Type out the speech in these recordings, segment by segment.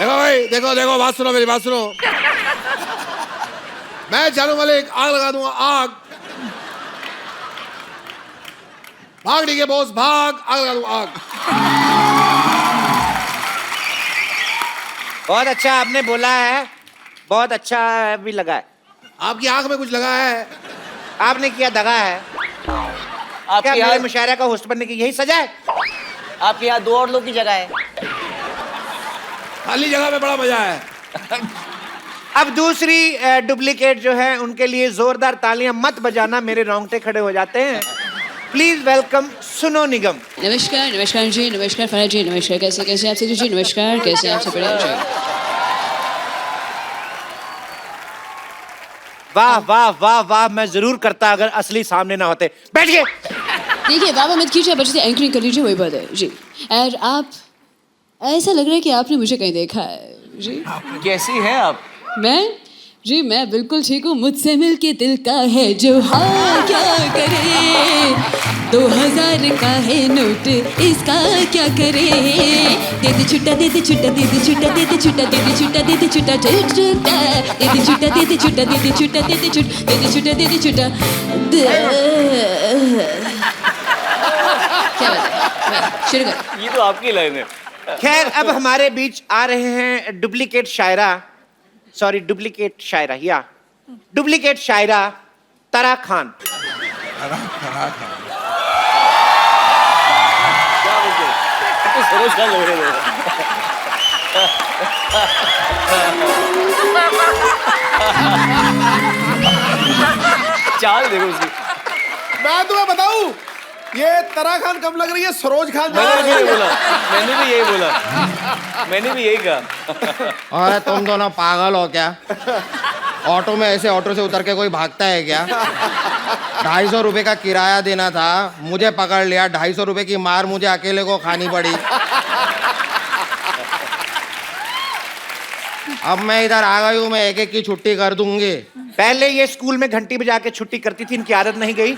देखो भाई, देखो देखो, बात सुनो, मेरी बात सुनो। मैं जानू मलिक आग लगा दूंगा, आग। भाग ठीक है बॉस, भाग, आग लगा दूंगा, आग। बहुत अच्छा आपने बोला है, बहुत अच्छा भी लगा है। आपकी आंख में कुछ लगा है? आपने किया दगा है। क्या मेरे मुशायरा का होस्ट बनने की यही सजा है? आपके यहाँ 2 और लोग की जगह है। खाली जगह में बड़ा मजा है। अब दूसरी डुप्लीकेट जो है उनके लिए जोरदार तालियां मत बजाना, मेरे रोंगटे खड़े हो जाते हैं। प्लीज वेलकम सुनो निगम। नमस्कार, नमस्कार जी, नमस्कार फराज जी, नमस्कार, कैसे कैसे आप जी, नमस्कार, कैसे आप सब बढ़िया जी। वाह वाह वाह वाह, मैं जरूर करता अगर असली सामने ना होते। बैठिए। देखिए बाबा मत कीजिए, बच्चे से एंकरिंग कर लीजिए, वही बात है जी। और आप, ऐसा लग रहा है कि आपने मुझे कहीं देखा है जी। कैसी हैं आप? मैं जी, मैं बिल्कुल ठीक हूँ। मुझसे मिलके दिल का है जो हाँ क्या करे, 2000 का है नोट, इसका क्या करे। दे दे छुट्टा, दे दे छुट्टा, दे दे छुट्टा, दे दे छुट्टा, दे दे छुट्टा, दे दे छुट्टा, छुट्टा, दे दे छुट्टा, दे दे छुट्टा, दे दे छुट्टा, दे दे छुट्टा, दे दे छुट्टा, दे दे छुट्टा। क्या बात है, शुरू कर। ये तो आपकी लाइन है। खैर, अब हमारे बीच आ रहे हैं डुप्लीकेट शायरा, सॉरी डुप्लीकेट शायरा, या डुप्लीकेट शायरा तरा खान। क्या बोलते हैं? तो सरोज खान लग रहे थे। चाल देखो उसकी। मैं तुम्हें बताऊं, ये तरा खान कब लग रही है सरोज खान। मैंने भी यही बोला, मैंने भी यही बोला, मैंने भी यही कहा। अरे तुम दोनों पागल हो क्या? ऑटो में ऐसे ऑटो से उतर के कोई भागता है क्या? 250 रुपये का किराया देना था, मुझे पकड़ लिया, 250 रुपये की मार मुझे अकेले को खानी पड़ी। अब मैं इधर आ गई हूँ, मैं एक एक की छुट्टी कर दूंगी। पहले ये स्कूल में घंटी बजा के छुट्टी करती थी, इनकी आदत नहीं गई,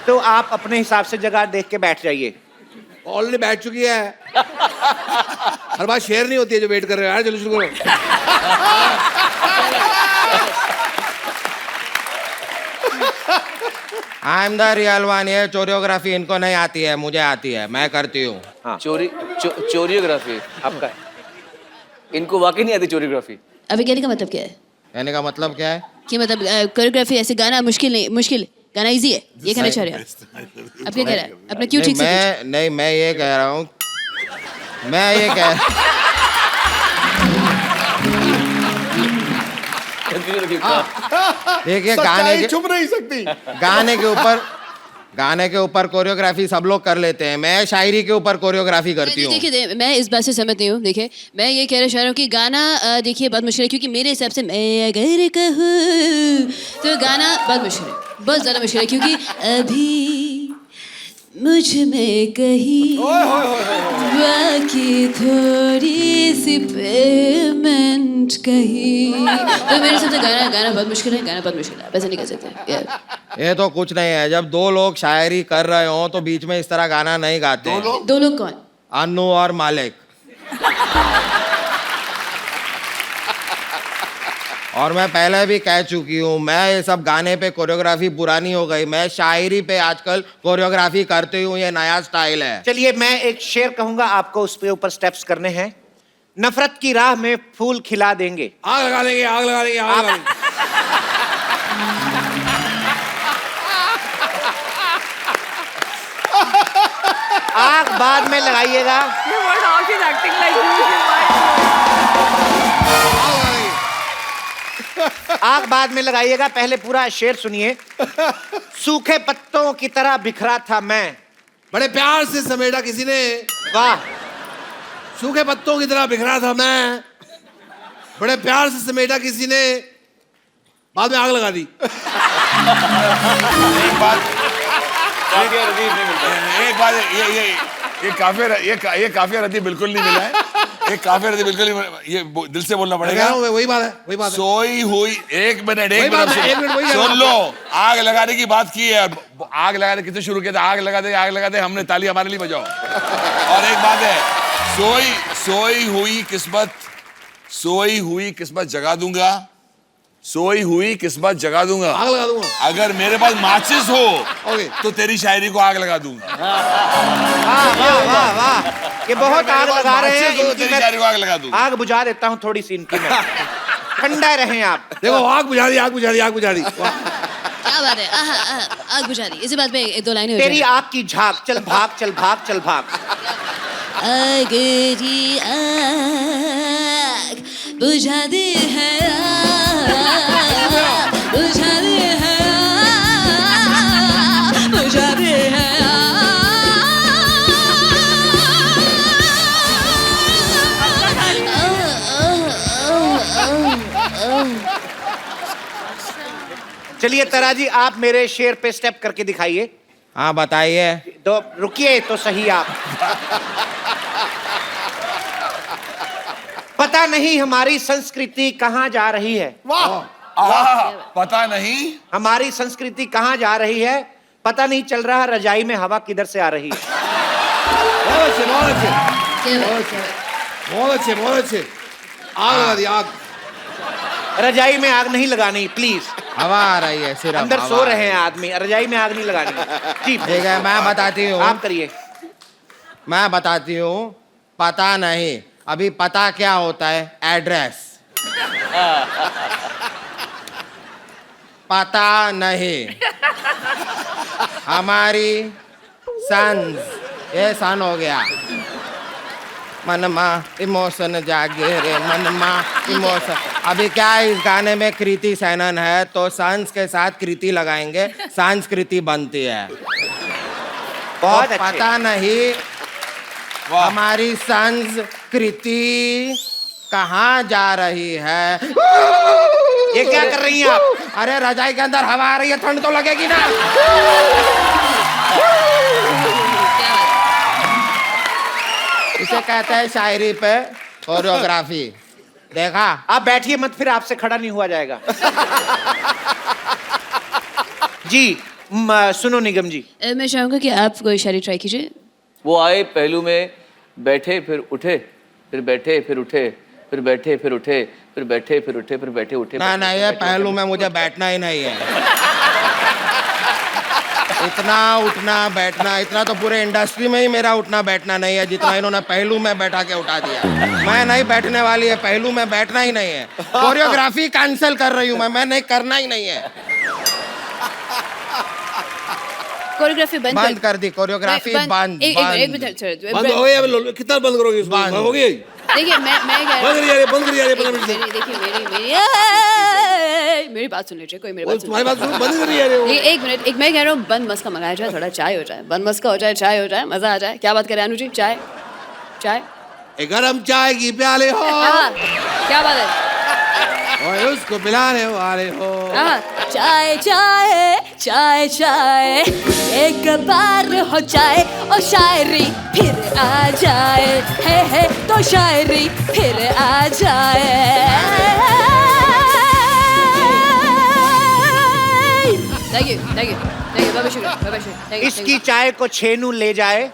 तो आप अपने हिसाब से जगह देख के बैठ जाइए। ऑलरेडी बैठ चुकी है। हर बात शेयर नहीं होती है जो वेट कर रहे हो यार, चलो शुरू करो। I am the real one. ये चोरियोग्राफी इनको नहीं आती है, मुझे आती है, मैं करती हूँ। हाँ। चोरियोग्राफी आपका है। इनको वाकई नहीं आती चोरियोग्राफी। अभी कहने का मतलब क्या है? कहने का मतलब क्या है? कि मतलब कोरियोग्राफी ऐसे गाना मुश्किल नहीं, मुश्किल गाना इजी है, ये कहना चाह रहे हैं आप? क्या कह रहा है अपना क्यों ठीक से? मैं ये कह रहा हूँ, मैं ये कह देखिए, छुप नहीं सकती। गाने के ऊपर कोरियोग्राफी सब लोग कर लेते हैं, मैं शायरी के ऊपर कोरियोग्राफी करती हूँ। देखिए मैं इस बात से सहमत नहीं हूँ। देखिए मैं ये कह रहा हूँ कि गाना देखिए बहुत मुश्किल है, क्योंकि मेरे हिसाब से मैं अगर कहूँ तो गाना बहुत मुश्किल है, बहुत ज़्यादा मुश्किल है, क्योंकि अभी मुझ में कहीं बाकी थोड़ी सी पेमेंट कहीं, तो मेरे हिसाब से गाना बहुत मुश्किल है, गाना बहुत मुश्किल है, वैसे नहीं कह सकते। ये तो कुछ नहीं है, जब 2 लोग शायरी कर रहे हो तो बीच में इस तरह गाना नहीं गाते। दो लोग कौन? अनु और मालिक। और मैं पहले भी कह चुकी हूँ, मैं ये सब गाने पे कोरियोग्राफी पुरानी हो गई, मैं शायरी पे आजकल कोरियोग्राफी करती हूँ, ये नया स्टाइल है। चलिए मैं एक शेर कहूंगा, आपको उस पे ऊपर स्टेप्स करने हैं। नफरत की राह में फूल खिला देंगे। आग लगा देंगे, आग लगा देंगे, आग लगा देंगे। आग बाद में लगाइएगा। आग बाद में लगाइएगा, पहले पूरा शेर सुनिए। सूखे पत्तों की तरह बिखरा था मैं। बड़े प्यार से समेटा किसी ने, वाह। सूखे पत्तों की तरह बिखरा था मैं, बड़े प्यार से समेटा किसी ने, बाद में आग लगा दी। एक बात ये काफिया रदी बिल्कुल नहीं मिला है। एक काफिया रदी बिल्कुल नहीं, ये दिल से बोलना पड़ेगा। वही बात है। सोई हुई, एक मिनट वही सुन लो। आग लगाने की बात की है, आग लगाने कितने शुरू किया था, आग लगा दे, हमने ताली हमारे लिए बजाओ। और एक बात है, सोई हुई किस्मत सोई हुई किस्मत जगा दूंगा, सोई हुई किस्मत जगा दूंगा। आग लगा दूंगा। अगर मेरे पास माचिस हो ओके। तो तेरी शायरी को आग लगा दूंगा। वाह वाह वाह वाह, ये बहुत आग लगा रहे हैं। माचिस हो तो इनकी तेरी मैं शायरी को आग लगा दूंगा। आग बुझा देता हूँ थोड़ी सी इनकी मैं। ठंडा रहें आप। देखो आग बुझा दी, आग बुझा दी, आग बुझा दी। वाह। क्या बात है, आग बुझा दी। इसी बात पे एक दो लाइनें हो तेरी जाएं। आग की झाग, चल भाग चल भाग चल भाग। अगरी आग बुझा दे है, आग बुझा दे है, आग बुझा दे है, चलिए तारा जी, आप मेरे शेर पे स्टेप करके दिखाइए। हाँ बताइए। तो रुकिए तो सही आप। पता नहीं हमारी संस्कृति कहाँ जा रही है, पता नहीं हमारी संस्कृति कहाँ जा रही है, पता नहीं चल रहा रजाई में हवा किधर से आ रही है। बहुत अच्छे, बहुत अच्छे, क्या बात? बहुत अच्छे, बहुत अच्छे। आग लगा दी, आग। रजाई में आग नहीं लगानी प्लीज। हवा आ रही है सिर्फ। अंदर हवा सो आ रहे रही हैं आदमी, रजाई में आग नहीं लगानी। जी ठीक है, मैं बताती हूँ। आप करिए। मैं बताती हूँ। पता नहीं, अभी पता क्या होता है? एड्रेस। पता नहीं हमारी सन्स, ये सन हो गया। मनमा इमोशन जागे रे, मनमा इमोशन। अभी क्या है, इस गाने में कृति सैनन है तो सन्स के साथ कृति लगाएंगे, संस्कृति बनती है। बहुत तो अच्छे। पता नहीं हमारी संस्कृति कहाँ जा रही है। ये क्या कर रही हैं आप? अरे रजाई के अंदर हवा आ रही है, ठंड तो लगेगी ना। इसे कहते हैं शायरी पे कोरियोग्राफी। देखा? आप बैठिए मत, फिर आपसे खड़ा नहीं हुआ जाएगा। जी सुनो निगम जी। मैं चाहूंगा कि आप कोई शायरी ट्राई कीजिए। वो आए पहलू में, बैठे फिर उठे, फिर बैठे फिर उठे, फिर बैठे फिर उठे, फिर बैठे फिर उठे, फिर बैठे उठे। ना ना, ये पहलू में मुझे बैठना ही नहीं है। इतना उठना बैठना, इतना तो पूरे इंडस्ट्री में ही मेरा उठना बैठना नहीं है जितना इन्होंने पहलू में बैठा के उठा दिया। मैं नहीं बैठने वाली है, पहलू में बैठना ही नहीं है। कोरियोग्राफी कैंसिल कर रही हूँ मैं नहीं करना ही नहीं है। कोरियोग्राफी बंद कर दी, कोरियोग्राफी बंद। एक मिनट बंद हो गई। अब कितना बंद करोगे इसको? बंद हो गई। देखिए मैं कह बंद करिए, बंद करिए, 15 मिनट से। देखिए मेरी बात सुन लीजिए, कोई मेरी बात सुन तुम्हारी बात सुनो, बंद करिए। अरे वो। एक मिनट, एक मैं कह रहा हूँ बंद मस्का मंगाया जाए, थोड़ा चाय हो जाए, बंद मस्का हो जाए, चाय हो जाए, मजा आ जाए। क्या बात करें अनु जी? चाय चाय गरम चाय की प्याले हो, क्या बात है? और उसको पिलाने वाले हो। चाय चाय चाय चाय, एक बार हो जाए और शायरी फिर आ जाए, है तो शायरी फिर आ जाए। Thank you thank you thank you, बाबा शुक्रिया, बाबा शुक्रिया। इसकी चाय को छेनू ले जाए,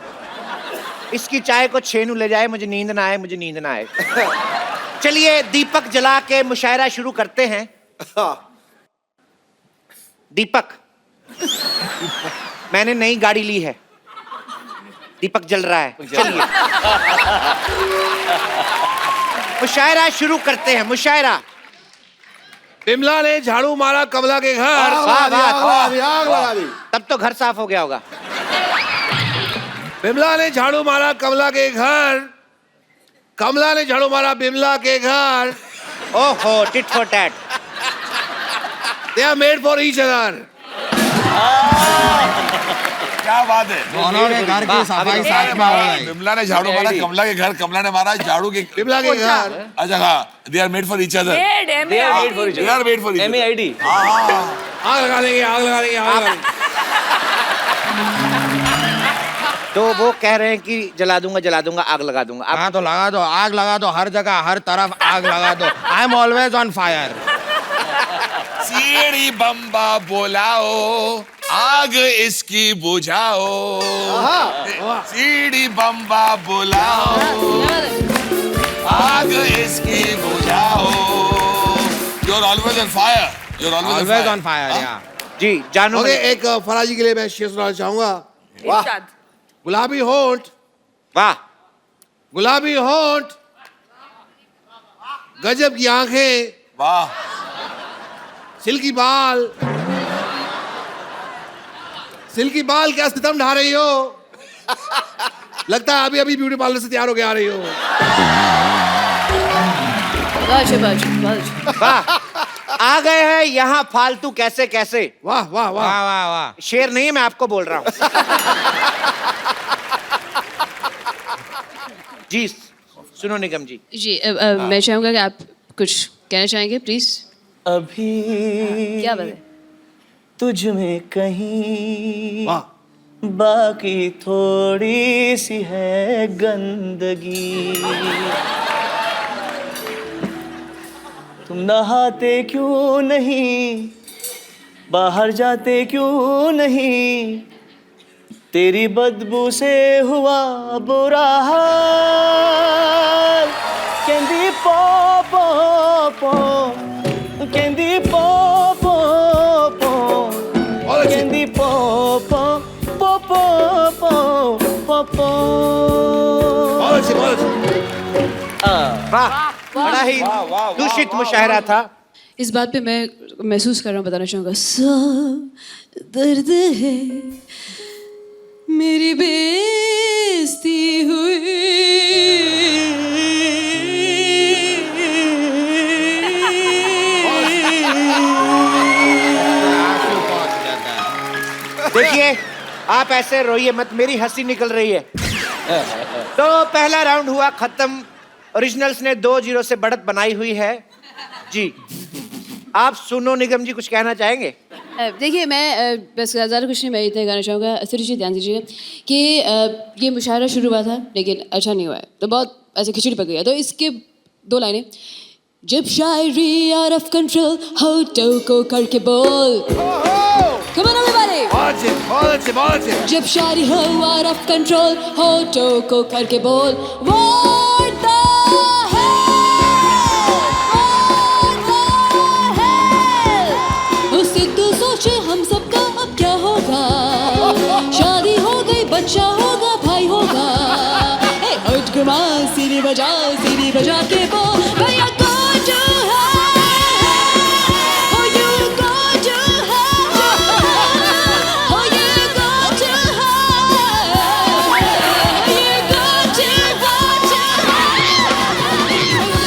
इसकी चाय को छेनू ले जाए, मुझे नींद ना आए, मुझे नींद ना आए। चलिए दीपक जला के मुशायरा शुरू करते हैं। दीपक, मैंने नई गाड़ी ली है। दीपक जल रहा है, चलिए मुशायरा शुरू करते हैं। मुशायरा। बिमला ने झाड़ू मारा कमला के घर। वाह, वाह, वाह। आग लगा दी। तब तो घर साफ हो गया होगा। बिमला ने झाड़ू मारा कमला के घर, कमला ने झाड़ू मारा बिमला के घर। ओहो, tit for tat. They are made for each other. क्या बात है। दोनों ने घर की सफाई साथ में हो गई। बिमला ने झाड़ू मारा कमला के घर, कमला ने मारा झाड़ू के बिमला के घर। अच्छा हाँ, they are made for each other. They are made for each They are made for each other. other. MAID. आग लगा देंगे, आग लगा देंगे, आग लगा देंगे। तो वो कह रहे हैं कि जला दूंगा जला दूंगा, आग लगा दूंगा। आप हाँ तो लगा दो, आग लगा दो, हर जगह हर तरफ आग लगा दो। I am always on fire. सीढ़ी बम्बा बोलाओ, आग इसकी बुझाओ। सीढ़ी बम्बा बुलाओ, आग इसकी बुझाओ। You're always on fire. You're always always on fire या जी जानू ओके, एक फराजी के लिए मैं शेर सुनाना चाहूंगा। इरशाद। गुलाबी होंठ, वाह गुलाबी होंठ, गजब की आंखें, वाह। सिल्की बाल, सिल्की बाल, क्या सितम ढा रही हो? लगता है अभी अभी ब्यूटी पार्लर से तैयार होके आ रही हो। वाह आ गए हैं यहाँ फालतू कैसे कैसे। वाह वाह वाह। वाह वाह वाह। शेर नहीं है, मैं आपको बोल रहा हूँ। जी सुनो निगम जी। जी मैं चाहूँगा कि आप कुछ कहना चाहेंगे प्लीज। अभी क्या बात है? तुझ में कहीं वाह बाकी थोड़ी सी है गंदगी। तुम नहाते क्यों नहीं, बाहर जाते क्यों नहीं, तेरी बदबू से हुआ बुरा हाल। कहंदी पो पो पो, कहंदी पो पो पो, कहंदी पो पो पो पो पो पो पो। बहुत अच्छी, बहुत अच्छी। वाह बड़ा ही दूषित मुशायरा था। इस बात पे मैं महसूस कर रहा हूँ, बताना चाहूँगा। सब दर्द है, मेरी बेइज्जती हुई। आंसू पहुंच जाता है। देखिए आप ऐसे रोइए मत, मेरी हंसी निकल रही है। तो पहला राउंड हुआ खत्म। ओरिजिनल्स ने 2-0 से बढ़त बनाई हुई है। जी आप सुनो निगम जी कुछ कहना चाहेंगे? देखिए मैं बस ज़्यादा कुछ नहीं, मैं इतना कहना चाहूँगा। सिर्फ जी ध्यान दीजिए कि ये मुशायरा शुरू हुआ था लेकिन अच्छा नहीं हुआ है, तो बहुत ऐसे खिचड़ी पक गई है। तो इसके 2 लाइनें। जब शायरी आउट ऑफ कंट्रोल होठों को करके बोल। Come on everybody! बहुत अच्छे, बहुत अच्छे, बहुत अच्छे। जब शायरी हो आउट ऑफ कंट्रोल होठों को करके बोल। What the hell? What the hell? उससे तू सोचे हम सबका अब क्या होगा। शादी हो गई, बच्चा होगा, भाई होगा। ए हट घुमा, सीढ़ी बजा के बोल भैया go to hell. Oh you go to hell. Oh you go to hell. You go to hell.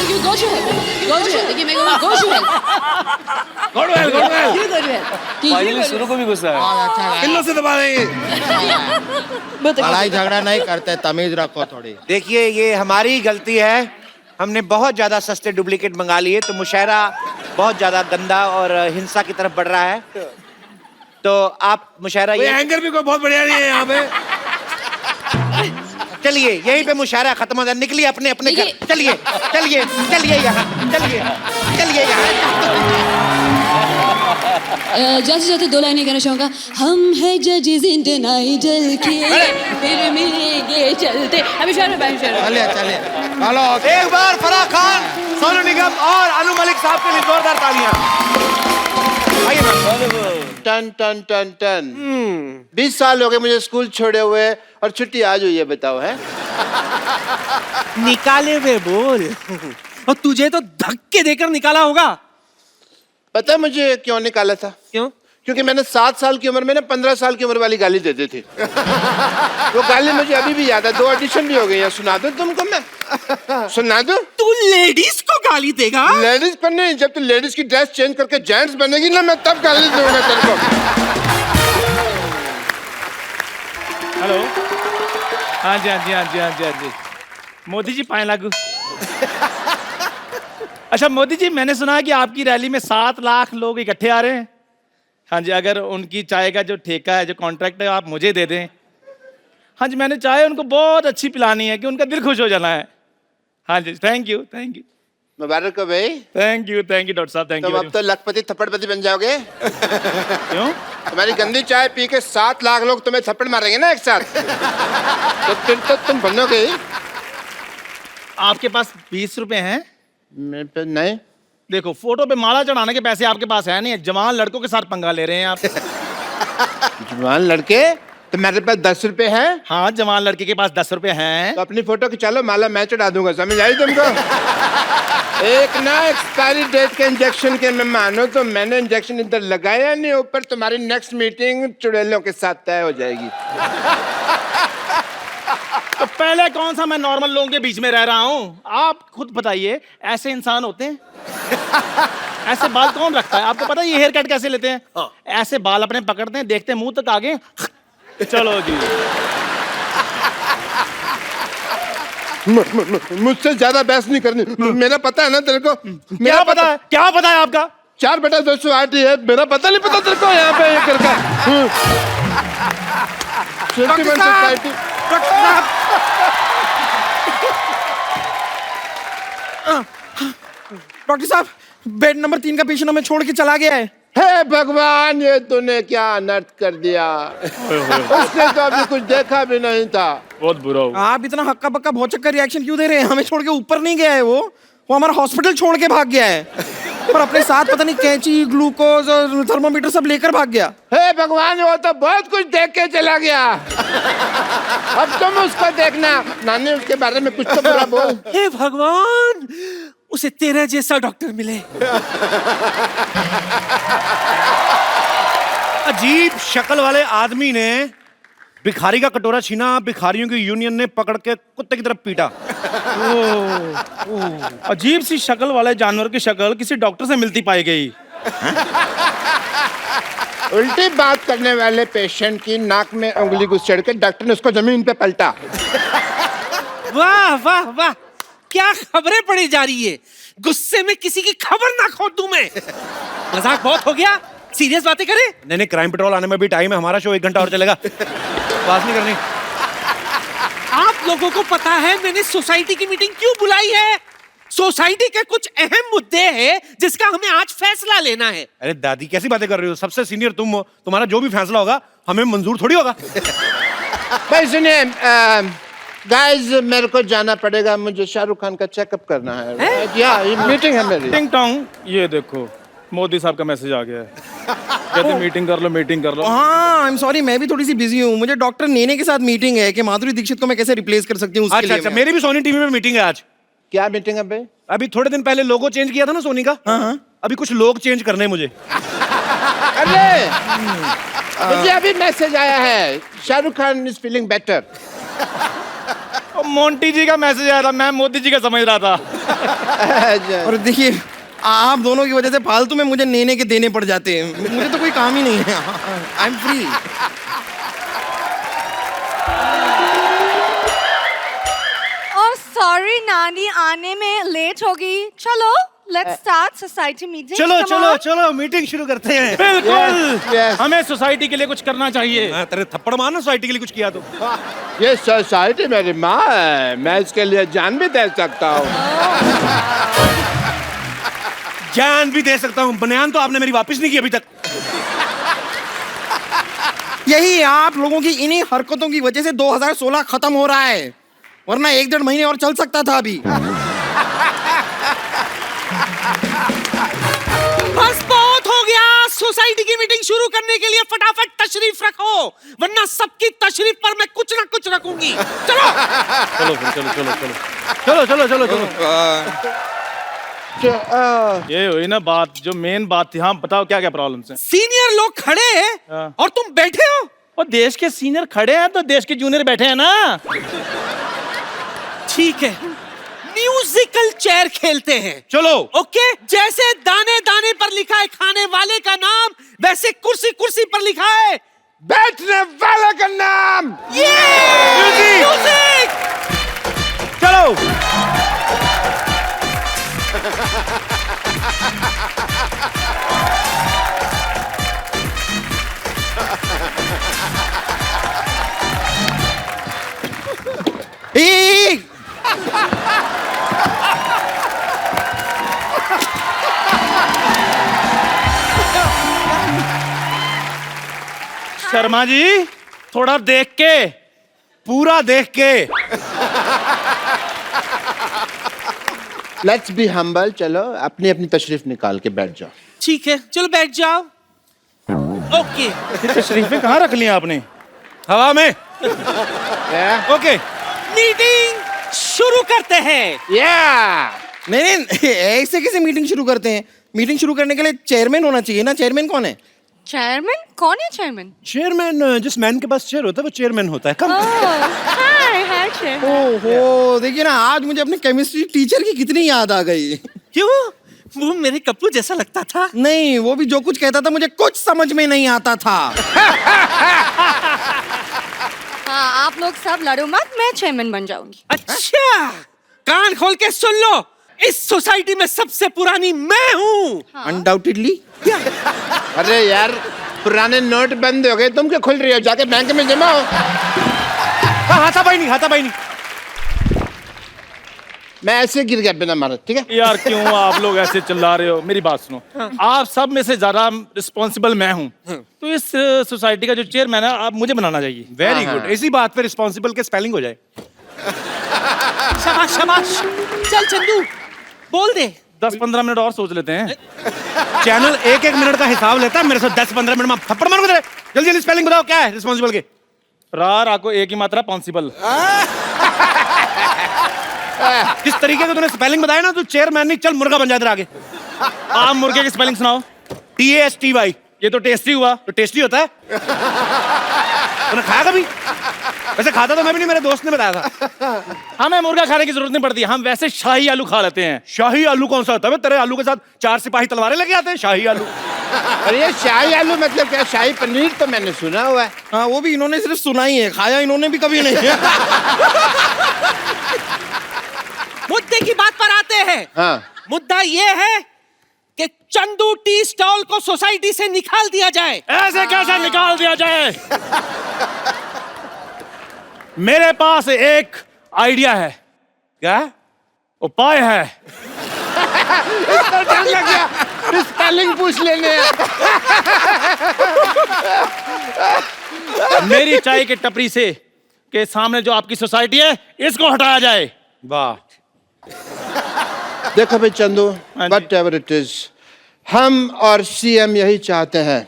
You go to hell. देखिए मैं कहूँगा go to hell. Go to hell, go to hell। You go to hell. कि finally सुनो को भी गुस्सा है। बहुत अच्छा लगा। किल्लों से दबा देंगे। लड़ाई झगड़ा नहीं करते, तमीज रखो थोड़ी। देखिए ये हमारी गलती है, हमने बहुत ज्यादा सस्ते डुप्लीकेट मंगा लिए, तो मुशायरा बहुत ज्यादा गंदा और हिंसा की तरफ बढ़ रहा है। तो आप मुशायरा कोई ये एंकर भी कोई बहुत बढ़िया नहीं है यहाँ पे। चलिए यहीं पे मुशायरा खत्म हो जाए। निकलिए अपने अपने घर। देखिए- चलिए चलिए चलिए यहाँ, चलिए चलिए यहाँ। जाते जाते 2 लाइनें कहना चाहूँगा। हम है जज जिंदनाई जल के फिर मिलेंगे चलते। अभी शायद चलिए चलिए चलो। एक बार फराह खान, सोनू निगम और अनु मलिक साहब के लिए जोरदार तालियां। आइए मैम। टन टन टन टन 20 साल हो गए मुझे स्कूल छोड़े हुए और छुट्टी आज हुई है, बताओ है। निकाले हुए बोल। और तुझे तो धक्के देकर निकाला होगा। पता है मुझे क्यों निकाला था? क्यों? क्योंकि मैंने 7 साल की उम्र में ना 15 साल की उम्र वाली गाली देते थे। वो गाली मुझे अभी भी याद है। 2 ऑडिशन भी हो गई है। सुना दूं तुमको मैं? सुना दूं? तू लेडीज को गाली देगा? लेडीज पर नहीं, जब तू लेडीज की ड्रेस चेंज करके जेंट्स बनेगी ना, मैं तब गाली दूंगा तेरे को। हेलो। हाँ जी हाँ जी हाँ जी हाँ जी हाँ जी। मोदी जी पाए लागू। अच्छा मोदी जी, मैंने सुना है कि आपकी रैली में 7 लाख लोग इकट्ठे आ रहे हैं। हाँ जी, अगर उनकी चाय का जो ठेका है, जो कॉन्ट्रैक्ट है, आप मुझे दे दें। हाँ जी, मैंने चाय उनको बहुत अच्छी पिलानी है कि उनका दिल खुश हो जाना है। हाँ जी, थैंक यू थैंक यू। मुबारक हो भाई। थैंक यू डॉक्टर साहब, थैंक तुम यू। अब तो लखपति थप्पड़पति बन जाओगे। क्यों? तुम्हारी गंदी चाय पी के 7 लाख लोग तुम्हें थप्पड़ मारेंगे ना एक साथ। तो फिर तो तुम बनोगे ही। आपके पास 20 रुपए हैं? मेरे पे नहीं। देखो फोटो पे माला चढ़ाने के पैसे आपके पास है नहीं, जवान लड़कों के साथ पंगा ले रहे हैं आप। जवान लड़के तो मेरे पास 10 रुपए हैं। हाँ, जवान लड़के के पास 10 रुपए हैं। तो अपनी फोटो खिंचा लो, माला मैं चढ़ा दूंगा, समझ आई तुमको? एक ना एक्सपायरी डेट के इंजेक्शन के मैं मानो तो मैंने इंजेक्शन इधर लगाया नहीं, ऊपर तुम्हारी नेक्स्ट मीटिंग चुड़ैलों के साथ तय हो जाएगी। तो पहले कौन सा मैं नॉर्मल लोगों के बीच में रह रहा हूँ? आप खुद बताइए, ऐसे इंसान होते हैं? ऐसे बाल कौन रखता है? आपको पता है ये हेयर कट कैसे लेते हैं? ऐसे बाल अपने पकड़ते हैं, देखते हैं मुंह तक आगे, चलो जी। मुझसे ज्यादा बहस नहीं करनी, मेरा पता है ना तेरे को। क्या पता है? क्या पता है आपका? 4/208 है, मेरा पता नहीं पता तेरे को यहाँ पे ये करका। सोसाइटी। डॉक्टर साहब, बेड नंबर 3 का पेशेंट हमें छोड़ के चला गया है। हे भगवान, ये तूने क्या अनर्थ कर दिया। उसने तो अभी कुछ देखा भी नहीं था। बहुत बुरा हो। आप इतना हक्का बक्का भौचक का रिएक्शन क्यों दे रहे हैं? हमें छोड़ के ऊपर नहीं गया है वो हमारा हॉस्पिटल छोड़ के भाग गया है, और अपने साथ पता नहीं कैंची, ग्लूकोज और थर्मोमीटर सब लेकर भाग गया। हे भगवान, वो तो बहुत कुछ देख के चला गया। अब तुम उसको देखना। नानी, उसके बारे में कुछ तो बुरा बोल। हे भगवान, उसे तेरा जैसा डॉक्टर मिले। अजीब शक्ल वाले आदमी ने भिखारी का कटोरा छीना, भिखारियों की यूनियन ने पकड़ के कुत्ते की तरफ पीटा। अजीब सी शक्ल वाले जानवर की शक्ल किसी डॉक्टर से मिलती पाई गई। उल्टी बात करने वाले पेशेंट की नाक में उंगली घुसेड़ के डॉक्टर ने उसको जमीन पे पलटा। वाह वाह वाह, क्या खबरें पड़ी जा रही है। गुस्से में किसी की खबर ना खो दूं मैं। मजाक बहुत हो गया, सीरियस बातें करें। नहीं, क्राइम पेट्रोल आने में भी टाइम है, हमारा शो 1 घंटा और चलेगा। बात नहीं करनी। आप लोगों को पता है मैंने सोसाइटी की मीटिंग क्यों बुलाई है? सोसाइटी के कुछ अहम मुद्दे हैं जिसका हमें आज फैसला लेना है। अरे दादी, कैसी बातें कर रही हो? सबसे सीनियर तुम हो, तुम्हारा जो भी फैसला होगा हमें मंजूर थोड़ी होगा। भाई सुनिए, गाइस, मेरे को जाना पड़ेगा, मुझे शाहरुख खान का चेकअप करना है। या मीटिंग है मेरी। टिंग टोंग, ये देखो मोदी साहब का मैसेज आ गया है। कहते मीटिंग कर लो, मीटिंग कर लो। हाँ, आई एम सॉरी, मैं भी थोड़ी सी बिजी हूँ। मुझे डॉक्टर नेने के साथ मीटिंग है कि माधुरी दीक्षित को मैं कैसे रिप्लेस कर सकती हूँ। अच्छा, मेरी भी सोनी टीवी में मीटिंग है आज। क्या मीटिंग है भाई? अभी थोड़े दिन पहले लोगो चेंज किया था ना सोनी का। हाँ। अभी कुछ लोग चेंज करने हैं मुझे। अरे, मुझे अभी मैसेज आया है, Shahrukh Khan is feeling better. Monty ji का मैसेज आया था, मैं मोदी जी का समझ रहा था। और देखिए, आप दोनों की वजह से फालतू में मुझे नेने के देने पड़ जाते हैं। मुझे तो कोई काम ही नहीं है। I am free. सॉरी नानी, आने में लेट होगी। चलो लेट्स स्टार्ट सोसाइटी मीटिंग। चलो चलो चलो, मीटिंग शुरू करते हैं। बिल्कुल, हमें सोसाइटी के लिए कुछ करना चाहिए। तेरे थप्पड़ मारना सोसाइटी के लिए कुछ किया तो। ये सोसाइटी मेरी माँ है, मैं इसके लिए जान भी दे सकता हूँ। जान भी दे सकता हूँ। बनियान तो आपने मेरी वापस नहीं की अभी तक। यही आप लोगों की इन्हीं हरकतों की वजह से 2016 खत्म हो रहा है, वरना 1-1.5 महीने और चल सकता था अभी। बस बहुत हो गया। सोसाइटी की मीटिंग शुरू करने के लिए फटाफट तशरीफ रखो, वरना सबकी तशरीफ पर मैं कुछ ना कुछ रखूंगी। चलो चलो चलो चलो चलो चलो चलो चलो चलो। ये हुई ना बात, जो मेन बात थी। हाँ बताओ, क्या क्या प्रॉब्लम है? सीनियर लोग खड़े हैं और तुम बैठे हो। और देश के सीनियर खड़े हैं तो देश के जूनियर बैठे हैं ना। ठीक है, म्यूजिकल चेयर खेलते हैं। चलो। ओके, जैसे दाने दाने पर लिखा है खाने वाले का नाम, वैसे कुर्सी कुर्सी पर लिखा है बैठने वाले का नाम। ये म्यूजिक। चलो। शर्मा जी, थोड़ा देख के, पूरा देख के। Let's be humble. चलो अपनी अपनी तशरीफ निकाल के बैठ जाओ। ठीक है, चलो बैठ जाओ। ओके। तशरीफें कहाँ रख ली आपने? हवा में। ओके। मीटिंग शुरू करते हैं। नहीं ऐसे कैसे मीटिंग शुरू करते हैं? मीटिंग शुरू करने के लिए चेयरमैन होना चाहिए ना। चेयरमैन कौन है? चेयरमैन? कौन है चेयरमैन? चेयरमैन जिस मैन के पास चेयर होता है वो चेयरमैन होता है। कम। हाय चेयर। ओहो, देखिए ना आज मुझे अपने केमिस्ट्री टीचर की कितनी याद आ गई। क्यों? वो मेरे कप्पू जैसा लगता था। नहीं, वो भी जो कुछ कहता था मुझे कुछ समझ में नहीं आता था। हाँ, आप लोग सब लड़ो मत, मैं चेयरमैन बन जाऊंगी। अच्छा, कान खोल के सुन लो, इस सोसाइटी में सबसे पुरानी मैं हूँ। अनडाउटेडली। अरे यार, पुराने नोट बंद हो गए, तुम क्या खुल रही हो? जाके बैंक में जमा हो। हाथापाई नहीं। मैं ऐसे गिर गया बिना मारे, ठीक है? यार क्यों आप लोग ऐसे चिल्ला रहे हो? मेरी बात सुनो। आप सब में से ज्यादा रिस्पॉन्सिबल मैं हूँ, तो इस सोसाइटी का जो चेयरमैन है आप मुझे बनाना चाहिए। Very good. इसी बात पे रिस्पॉन्सिबल के स्पेलिंग हो जाए। शाबाश शाबाश। चल चंदू बोल दे। 10-15 मिनट और सोच लेते हैं। चैनल एक मिनट का हिसाब लेता है, मेरे से 10-15 मिनट में थप्पड़ मारूंगा तेरे। जल्दी जल्दी स्पेलिंग बताओ, क्या है रिस्पॉन्सिबल के? रार को एक ही मात्रा पॉन्सिबल। जिस तरीके से तूने स्पेलिंग बताया ना, तू चेयरमैन नहीं, चल मुर्गा बन जाए तेरे आगे। आप मुर्गे की स्पेलिंग सुनाओ। TASTY। ये तो टेस्टी हुआ। तो टेस्टी होता है। तूने खाया कभी? वैसे खाता तो मैं भी नहीं, मेरे दोस्त ने बताया था। हमें मुर्गा खाने की जरूरत नहीं पड़ती, हम वैसे शाही आलू खा लेते हैं। शाही आलू कौन सा होता है? तेरे आलू के साथ 4 सिपाही तलवारें लेके आते हैं। शाही आलू। अरे ये शाही आलू मतलब क्या? शाही पनीर तो मैंने सुना हुआ है। हाँ, वो भी इन्होंने सिर्फ सुना ही है, खाया इन्होंने भी कभी नहीं। मुद्दे की बात पर आते हैं। हाँ। मुद्दा ये है कि चंदू टी स्टॉल को सोसाइटी से निकाल दिया जाए। ऐसे कैसे निकाल दिया जाए? मेरे पास एक आइडिया है। क्या उपाय है? इसको डर लग गया, स्पेलिंग पूछ लेने। मेरी चाय की टपरी से के सामने जो आपकी सोसाइटी है, इसको हटाया जाए। वाह। देखो भाई चंदू, हाँ जी। whatever it is, हम और CM यही चाहते हैं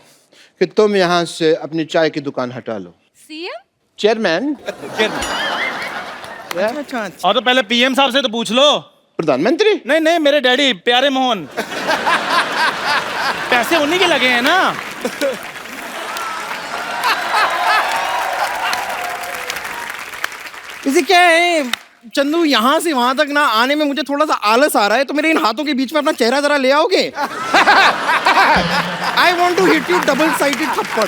कि तुम यहाँ से अपनी चाय की दुकान हटा लो। सीएम? चेयरमैन? और तो पहले PM साहब से तो पूछ लो। प्रधानमंत्री? नहीं, मेरे डैडी प्यारे मोहन। पैसे उन्हीं के लगे हैं ना। इसे क्या है चंदू, यहाँ से वहां तक ना आने में मुझे थोड़ा सा आलस आ रहा है, तो मेरे इन हाथों के बीच में अपना चेहरा जरा ले आओगे? I want to hit you double sided थप्पड़।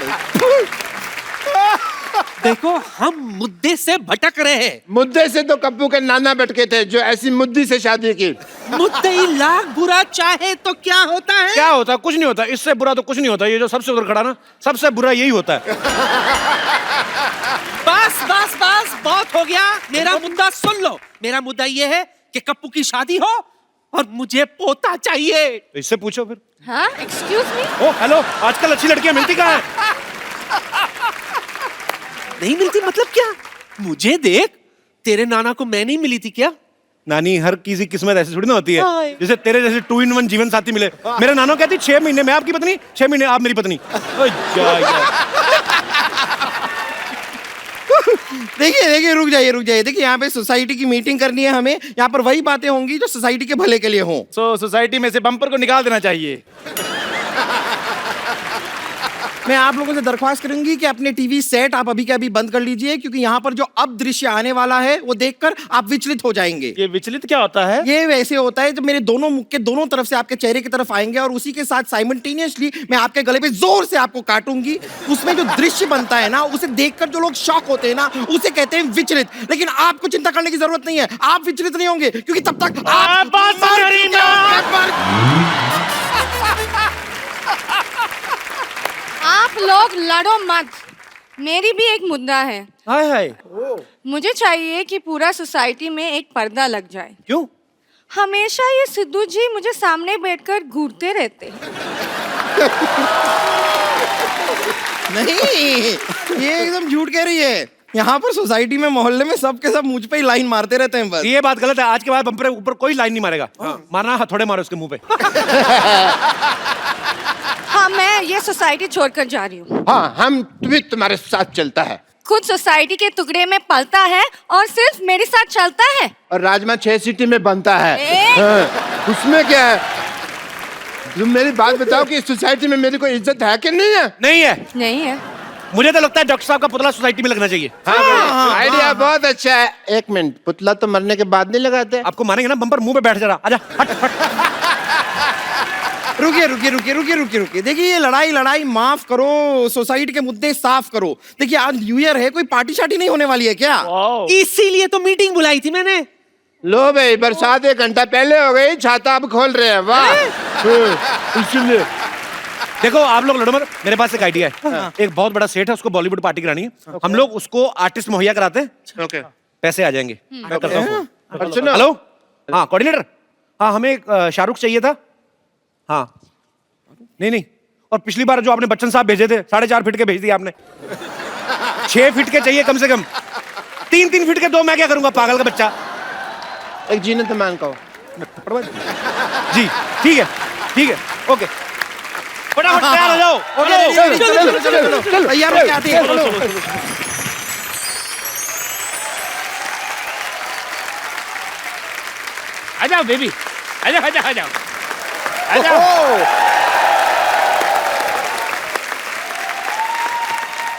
देखो, हम मुद्दे से भटक रहे हैं। मुद्दे से तो कप्पू के नाना भटके थे, जो ऐसी मुद्दी से शादी की। मुद्दई लाख बुरा चाहे तो क्या होता है? क्या होता है? कुछ नहीं होता। इससे बुरा तो कुछ नहीं होता। ये जो सबसे उधर खड़ा ना, सबसे बुरा यही होता है। बस बस बस, बहुत हो गया। मेरा मुद्दा सुन लो। मेरा मुद्दा ये है कि कप्पू की शादी हो और मुझे पोता चाहिए। तो इससे पूछो फिर। हाँ, एक्सक्यूज मी। ओ हेलो, आजकल अच्छी लड़कियां मिलती कहाँ है? नहीं मिलती मतलब क्या? मुझे देख, तेरे नाना को मैं नहीं मिली थी क्या? नानी, हर किसी किस्मत ऐसी थोड़ी ना होती है। हाय। जैसे तेरे जैसे 2 in 1 जीवन साथी मिले। मेरा नाना कहती 6 महीने मैं आपकी पत्नी, 6 महीने आप मेरी पत्नी। ओए देखिए रुक जाइए। देखिए, यहाँ पे सोसाइटी की मीटिंग करनी है हमें। यहाँ पर वही बातें होंगी जो सोसाइटी के भले के लिए हों। सोसाइटी में से बम्पर को निकाल देना चाहिए। मैं आप लोगों से दरख्वास्त करूंगी कि अपने टीवी सेट आप अभी के अभी बंद कर लीजिए, क्योंकि यहाँ पर जो अब दृश्य आने वाला है वो देखकर आप विचलित हो जाएंगे। ये विचलित क्या होता है? ये वैसे होता है जब मेरे दोनों मुख के दोनों तरफ से आपके चेहरे की तरफ आएंगे और उसी के साथ साइमल्टेनियसली मैं आपके गले पे जोर से आपको काटूंगी। उसमें जो दृश्य बनता है ना, उसे देखकर जो लोग शॉक होते हैं ना, उसे कहते हैं विचलित। लेकिन आपको चिंता करने की जरूरत नहीं है, आप विचलित नहीं होंगे, क्योंकि तब तक आप आप लोग लड़ो मत, मेरी भी एक मुद्दा है। हाय हाय। मुझे चाहिए कि पूरा सोसाइटी में एक पर्दा लग जाए। क्यों? हमेशा ये सिद्धू जी मुझे सामने बैठकर घूरते रहते हैं। नहीं, ये एकदम झूठ कह रही है। यहाँ पर सोसाइटी में मोहल्ले में सबके सब मुझ पे ही लाइन मारते रहते हैं बस। ये बात गलत है, आज के बाद बम्पर ऊपर कोई लाइन नहीं मारेगा। मारना हथौड़े मारो उसके मुंह पे। हाँ, मैं ये सोसाइटी छोड़कर जा रही हूँ। हाँ, हम भी तुम्हारे साथ चलता है। खुद सोसाइटी के टुकड़े में पलता है और सिर्फ मेरे साथ चलता है। और राजमा 6 सीटी में बनता है। ए? हाँ, उसमें क्या है? तुम मेरी बात बताओ कि इस सोसाइटी में मेरी कोई इज्जत है कि नहीं है? नहीं है। नहीं है। मुझे तो लगता है डॉक्टर साहब का पुतला सोसाइटी में लगना चाहिए। आइडिया बहुत अच्छा है। एक मिनट, पुतला तो मरने के बाद नहीं लगाते? आपको मारेंगे ना बम्पर, मुंह पे बैठ जरा, आजा हट हट। रुकिए रुकिए रुकिए रुकिए रुकिए रुकिए, देखिए ये लड़ाई माफ करो, सोसाइटी के मुद्दे साफ करो। देखिए आज न्यू ईयर है, कोई पार्टी शार्टी नहीं होने वाली है क्या? इसीलिए तो मीटिंग बुलाई थी मैंने। लो भाई, बरसात 1 घंटा पहले हो गई, छाता अब खोल रहे हैं। वाह। इसलिए देखो आप लोग लड़ो मत, मेरे पास एक आइडिया है। एक बहुत बड़ा सेट है, उसको बॉलीवुड पार्टी करानी है। हम लोग उसको आर्टिस्ट मुहैया कराते हैं। ओके, पैसे आ जाएंगे। मैं करता हूँ फोन। सुनो। हेलो, हाँ कोऑर्डिनेटर, हाँ हमें एक शाहरुख चाहिए था। हाँ नहीं, और पिछली बार जो आपने बच्चन साहब भेजे थे 4.5 फीट के भेज दिए आपने। 6 फीट के चाहिए कम से कम। 3 फीट के 2 मैं क्या करूंगा, पागल का बच्चा। एक जीने तो मान कहो। जी ठीक है, ओके, फटाफट तैयार हो जाओ। चलो तैयार होके आते हैं। आ जाओ बेबी, आ जाओ।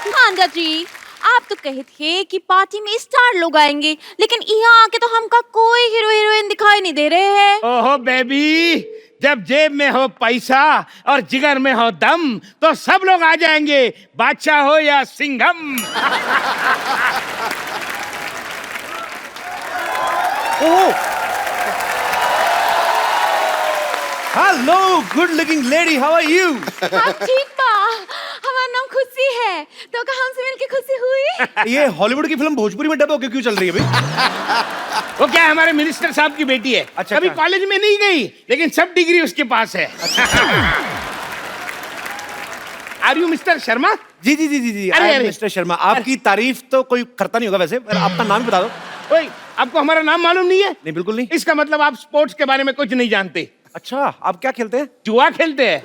भांजा जी, आप तो कहे थे कि पार्टी में स्टार लोग आएंगे, लेकिन यहाँ आके तो हमका कोई हीरो हीरोइन दिखाई नहीं दे रहे हैं। ओहो बेबी, जब जेब में हो पैसा और जिगर में हो दम तो सब लोग आ जाएंगे, बादशाह हो या Singham. Hello good looking lady, how are you? हाँ ठीक बा, हमारा नाम खुशी है, तो का हमसे मिलके खुशी हुई। ये हॉलीवुड की फिल्म भोजपुरी में डब होके क्यों चल रही है भाई? वो क्या है, हमारे मिनिस्टर साहब की बेटी है। अच्छा, अभी अच्छा। कॉलेज में नहीं गई, लेकिन सब डिग्री उसके पास है। Are you mister Sharma? जी अरे, अरे। मिस्टर शर्मा, आपकी तारीफ तो कोई करता नहीं होगा वैसे, पर आपका नाम ही बता दो। ओए, आपको हमारा नाम मालूम नहीं है? नहीं बिल्कुल नहीं। इसका मतलब आप स्पोर्ट्स के बारे में कुछ नहीं जानते। अच्छा, आप क्या खेलते हैं? जुआ खेलते हैं।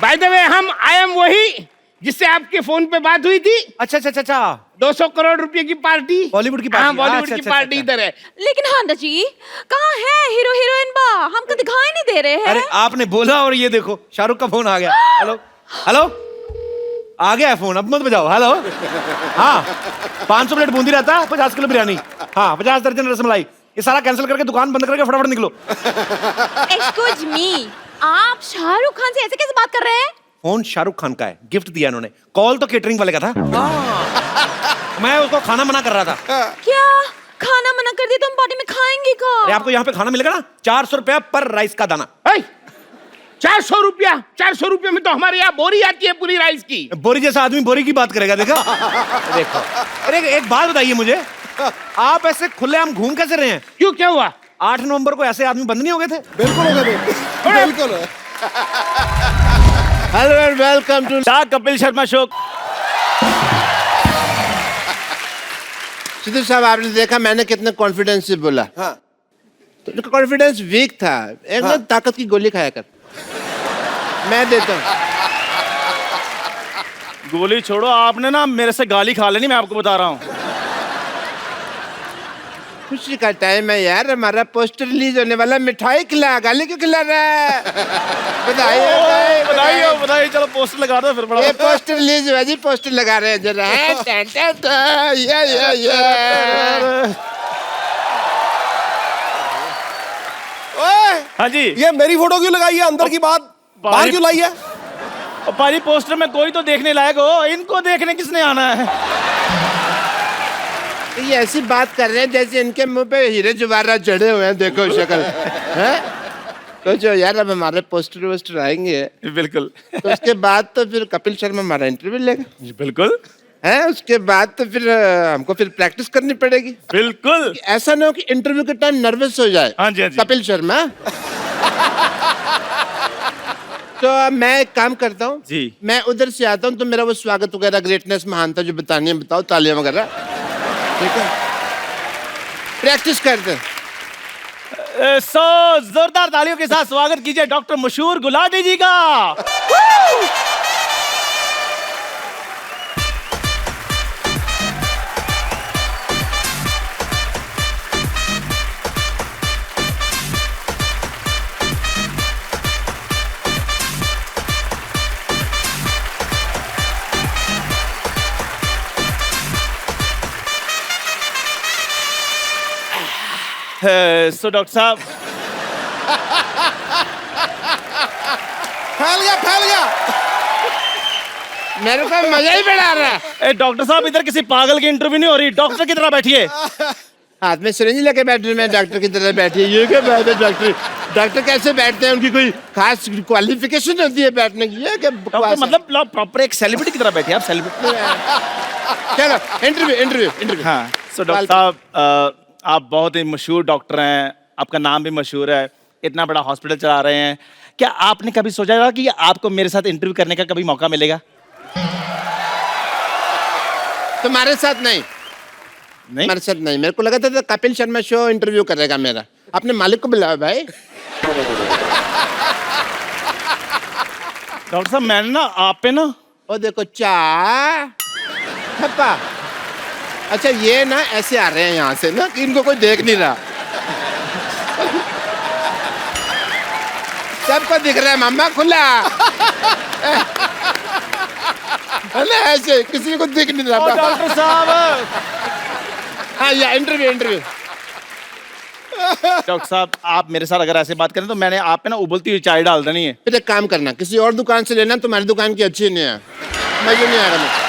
बाय द वे, हम आई एम वही जिससे आपके फोन पे बात हुई थी। अच्छा 200 करोड़ रुपए की पार्टी, बॉलीवुड की पार्टी। हाँ, बॉलीवुड अच्छा, की अच्छा, पार्टी अच्छा। इधर है। लेकिन भांजा जी, कहाँ है हीरो हीरोइन बा? हमको दिखाई नहीं दे रहे हैं। अरे आपने बोला और ये देखो शाहरुख का फोन आ गया। हेलो, आ गया है फोन, अब मत बजाओ। हेलो, हाँ 500 प्लेट बूंदी रहता, 50 किलो बिरयानी, हाँ 50 दर्जन रसमलाई। ये सारा कैंसिल करके दुकान बंद करके फटाफट निकलो। एक्सक्यूज मी, आप शाहरुख खान से ऐसे कैसे बात कर रहे हैं? फोन शाहरुख खान का है, गिफ्ट दिया इन्होंने। कॉल तो केटरिंग वाले का था। मैं उसको खाना मना कर रहा था। क्या खाना मना कर दिया तो हम पार्टी में खाएंगे का? अरे आपको यहाँ पे खाना मिलेगा ना, 400 रुपया पर राइस का दाना। 400 रुपया? 400 रुपये में तो हमारे यहाँ बोरी आती है पूरी राइस की। बोरी जैसा आदमी बोरी की बात करेगा, देखा? देखो, अरे एक बात बताइए मुझे, आप ऐसे खुलेआम घूम कैसे रहे हैं? क्यों, क्या हुआ? 8 नवंबर को ऐसे आदमी बंद नहीं हो गए थे? बिल्कुल हो गए थे, बिल्कुल। Hello and welcome to Kapil Sharma show. Sidhu साहब, आपने देखा मैंने कितने कॉन्फिडेंस से बोला। हाँ। तो उनका कॉन्फिडेंस वीक था। एक ना ताकत की गोली खाया कर, मैं देता हूँ। गोली छोड़ो, आपने ना मेरे से गाली खा लेनी, मैं आपको बता रहा हूँ। खुशी का टाइम है यार, हमारा पोस्टर रिलीज होने वाला। मिठाई खिला, गाली क्यों खिला रहा है? बधाई, चलो पोस्टर लगा दो फिर। बड़ा ये पोस्टर रिलीज हुआ जी, पोस्टर लगा रहे हैं जरा। हाँ जी, ये मेरी फोटो क्यों लगाई है? अंदर की बात बाहर क्यों लाई है? और पाजी पोस्टर में कोई तो देखने लायक हो, इनको देखने किसने आना है? ये ऐसी बात कर रहे हैं जैसे इनके मुंह पे हीरे जवाहरात चढ़े हुए हैं। देखो शक्ल है। तो जो यार अब हमारे पोस्टर वोस्टर आएंगे, बिल्कुल। तो उसके बाद तो फिर कपिल शर्मा हमारा इंटरव्यू लेगा। बिल्कुल है, उसके बाद तो फिर हमको फिर प्रैक्टिस करनी पड़ेगी। बिल्कुल। ऐसा ना हो कि इंटरव्यू के टाइम नर्वस हो जाए। हाँ जी, हाँ जी। कपिल शर्मा तो मैं एक काम करता हूँ जी। मैं उधर से आता हूँ तो मेरा वो स्वागत वगैरह ग्रेटनेस महानता जो बतानी है बताओ, तालियां वगैरह। ठीक है, प्रैक्टिस करते हैं। सो जोरदार तालियों के साथ स्वागत कीजिए डॉक्टर मशहूर गुलाटी जी का। सो डॉक्टर साहब, फैल गया मेरे को मजा ही बड़ा आ रहा है। डॉक्टर साहब इधर किसी पागल की इंटरव्यू नहीं हो रही, डॉक्टर की तरह बैठिए। हाथ में सिरिंज लेके बैठे, मैं डॉक्टर की तरह बैठी है। ये क्या बात है? डॉक्टर कैसे बैठते हैं? उनकी कोई खास क्वालिफिकेशन होती है बैठने की? ये क्या डॉक्टर मतलब प्रॉपर एक सेलिब्रिटी की तरह बैठिए आप, सेलिब्रिटी। चलो इंटरव्यू। हाँ, सो डॉक्टर साहब आप बहुत ही मशहूर डॉक्टर हैं, आपका नाम भी मशहूर है, इतना बड़ा हॉस्पिटल चला रहे हैं। क्या आपने कभी सोचा होगा कि आपको मेरे साथ इंटरव्यू करने का कभी मौका मिलेगा? तुम्हारे साथ नहीं? हमारे साथ नहीं। मेरे को लगा था कपिल शर्मा शो इंटरव्यू करेगा मेरा। अपने मालिक को बुलाओ भाई। डॉक्टर साहब मैंने ना आप पे ना, ओ देखो पापा, अच्छा ये ना ऐसे आ रहे हैं यहाँ से ना कि इनको कोई देख नहीं रहा। सबको दिख रहा है मामा खुला है ना, ऐसे किसी को दिख नहीं रहा। डॉक्टर साहब हाँ या इंटरव्यू। डॉक्टर साहब आप मेरे साथ अगर ऐसे बात करें तो मैंने आप पे ना उबलती हुई चाय डाल देनी है। फिर एक काम करना, किसी और दुकान से लेना, तुम्हारी दुकान की अच्छी नहीं है, मजा नहीं आ रहा।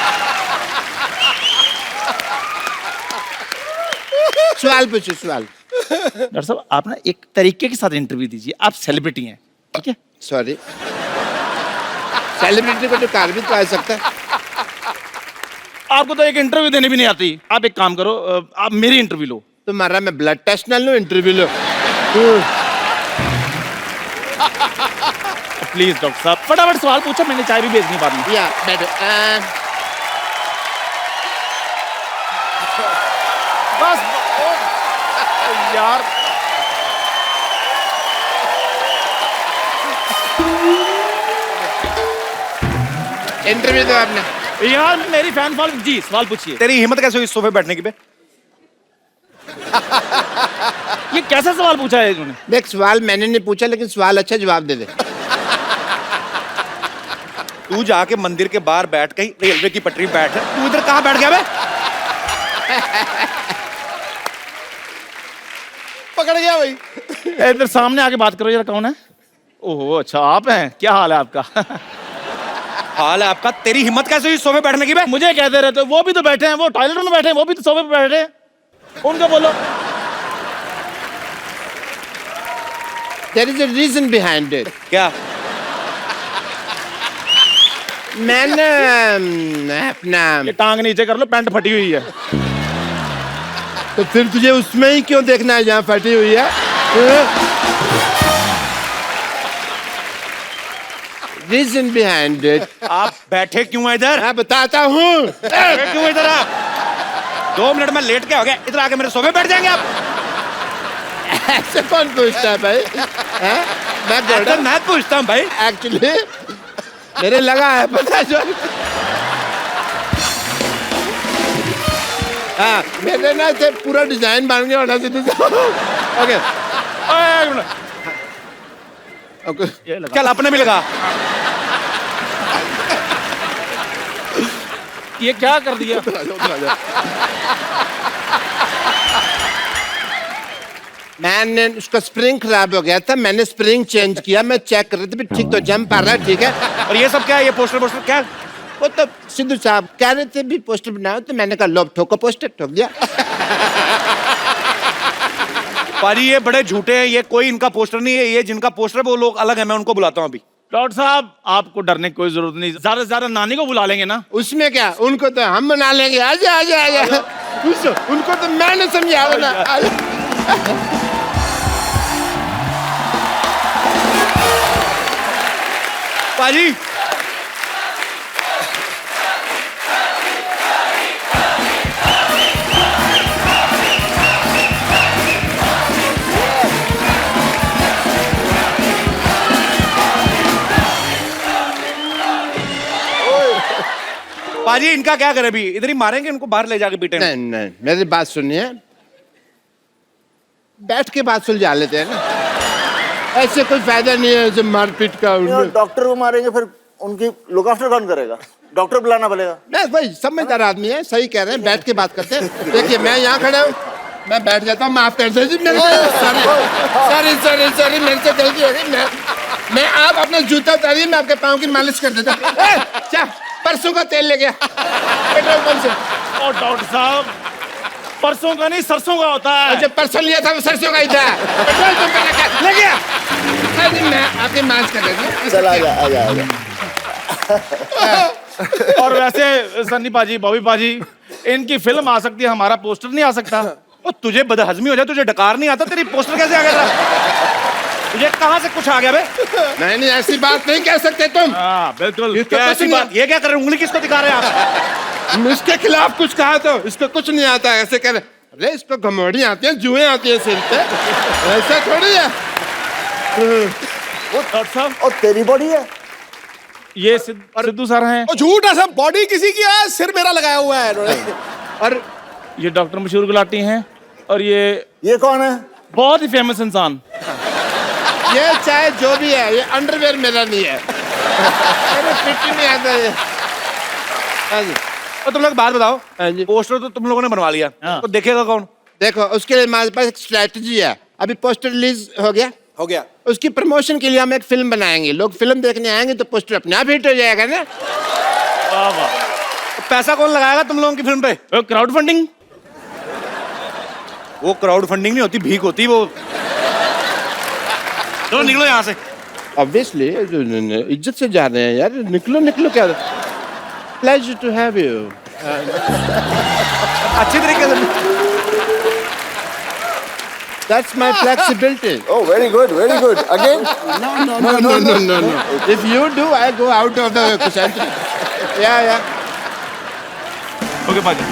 सवाल पूछो सवाल। डॉक्टर साहब आप ना एक तरीके के साथ इंटरव्यू दीजिए, आप सेलिब्रिटी हैं, ठीक है? सॉरी, सेलिब्रिटी को तो कार भी तो आ सकता है। आपको तो एक इंटरव्यू देने भी नहीं आती। आप एक काम करो, आप मेरी इंटरव्यू लो। तुम्हारा मैं ब्लड टेस्ट ना लूं, इंटरव्यू लो। प्लीज डॉक्टर साहब फटाफट सवाल पूछो, मैंने चाय भी भेजनी बाद में। या बैठो। बस यार इंटरव्यू दो आपने। यार मेरी फैन फॉलोइंग। जी सवाल पूछिए। तेरी हिम्मत कैसे हुई इस सोफे बैठने की बे? ये कैसा सवाल पूछा है इन्होंने? देख सवाल मैंने नहीं पूछा, लेकिन सवाल अच्छा जवाब दे दे। तू जाके मंदिर के बाहर बैठ, कहीं रेलवे की पटरी बैठ। तू इधर कहाँ बैठ गया बे? पकड़ गया भाई। इधर सामने आके बात करो जरा, कौन है? ओहो अच्छा आप हैं, क्या हाल है आपका? हाल है आपका? तेरी हिम्मत कैसे हुई सोफे बैठने की बे? मुझे कहते रहते, वो भी तो बैठे हैं, वो टॉयलेट में बैठे हैं, वो भी तो सोफे पे बैठे हैं, उनको बोलो। There is a reason behind it. क्या? मैंने अपना ये टांग नीचे कर लो, पैंट फटी हुई है। तो फिर तुझे उसमें ही क्यों देखना है जहाँ फटी हुई है? Reason behind it. आप बैठे क्यों हैं इधर? मैं बताता हूँ। बैठे क्यों हैं इधर आप? 2 मिनट में लेट के हो गया, इधर आके मेरे सोफे बैठ जाएंगे आप? ऐसे कौन पूछता है भाई? मैं पूछता हूँ भाई। एक्चुअली मेरे लगा है पता जो। हाँ मेरे ना से पूरा डिजाइन बन गया होना से। ओके ओके चल अपने भी लगा। ये क्या कर दिया? मैंने उसका स्प्रिंग खराब हो गया था, मैंने स्प्रिंग चेंज किया। मैं चेक कर रहा था ठीक तो जंप आ रहा है, ठीक है। और ये सब क्या है? ये पोस्टर क्या? वो तो सिद्धू साहब कह रहे थे भी पोस्टर बनाओ, तो मैंने कहा लो ठोको पोस्टर, ठोक दिया। पाजी ये बड़े झूठे हैं, ये कोई इनका पोस्टर नहीं है, ये जिनका पोस्टर है वो लोग अलग है, मैं उनको बुलाता हूँ अभी। डॉक्टर साहब आपको डरने की कोई जरूरत नहीं, ज्यादा से ज्यादा नानी को बुला लेंगे ना। उसमें क्या, उनको तो हम मना लेंगे। आजा आजा आजा। उनको तो मैंने समझाया ना। पाजी पाजी इनका क्या करें अभी? इधर ही मारेंगे इनको, बाहर ले जाके पीटेंगे। नहीं नहीं, मेरी बात सुनिए, बैठ के बात सुलझा लेते हैं ना, ऐसे कोई फायदा नहीं है ऐसे मारपीट का। डॉक्टर को मारेंगे फिर उनकी लुक आफ्टर कौन करेगा? डॉक्टर बुलाना पड़ेगा। नहीं भाई, समझदार आदमी है, सही कह रहे हैं, बैठ के बात करते हैं। देखिए मैं यहाँ खड़ा हूँ, मैं बैठ जाता हूँ, माफ कर दीजिए मेरे सॉरी सॉरी सॉरी, मेरे से गलती हो गई। मैं आप अपना जूता उतारिए, मैं आपके पाँव की मालिश कर देता हूँ। परसों का तेल ले गया पेट्रोल पंप से। और डॉक्टर साहब, परसों का नहीं सरसों का होता है। जब परसों लिया था वो सरसों का ही था, पेट्रोल पंप पे ले गया। मैं आपकी मालिश कर देता हूँ। चल आजा। और वैसे सन्नी पाजी, बॉबी पाजी, इनकी फिल्म आ सकती है, हमारा पोस्टर नहीं आ सकता। ओ तुझे बदहजमी हो जाए, तुझे डकार नहीं आता, तेरी पोस्टर कैसे आ गया था? तुझे कहाँ से कुछ आ गया बे? नहीं ऐसी बात नहीं कह सकते तुम। हाँ बिल्कुल। क्या ऐसी बात? ये क्या कर रहे हैं? उंगली किसको दिखा रहे हैं आप? इसके खिलाफ कुछ कहा तो इसको कुछ नहीं आता, ऐसे कह रहे, अरे इसको घमौड़ी आती है, जुएं आती है सिर पे, ऐसा थोड़ी है। वो डॉक्टर साहब, और तेरी बॉडी है ये सिद्धू सर हैं। झूठ है सब, बॉडी किसी की है, सिर मेरा लगाया हुआ है इन्होंने। और ये डॉक्टर मशहूर गुलाटी हैं। और ये कौन है? बहुत ही फेमस इंसान। ये चाहे जो भी है, ये अंडरवेयर मेरा नहीं है, मेरे फिट ही नहीं आता ये। हाँ जी। और तुम लोग बात बताओ, हाँ जी। पोस्टर तो तुम लोगों ने बनवा लिया, हाँ। तो देखेगा कौन? देखो उसके लिए हमारे पास एक स्ट्रैटेजी है। अभी पोस्टर रिलीज हो गया, उसकी प्रमोशन के लिए हम एक फिल्म बनाएंगे, लोग फिल्म देखने आएंगे तो पोस्टर अपने आप हिट हो जाएगा ना। तो पैसा कौन लगाएगा तुम लोगों की फिल्म पे? Crowd funding. वो क्राउड फंडिंग नहीं होती, भीख होती वो। चलो निकलो यहाँ से। ऑब्वियसली इज्जत से जा रहे हैं यार, निकलो क्या। Pleasure to have you. अच्छी तरीके से। That's my flexibility. Oh, very good. Again? No. If you do, I go out of the center. Yeah. Okay पाजी।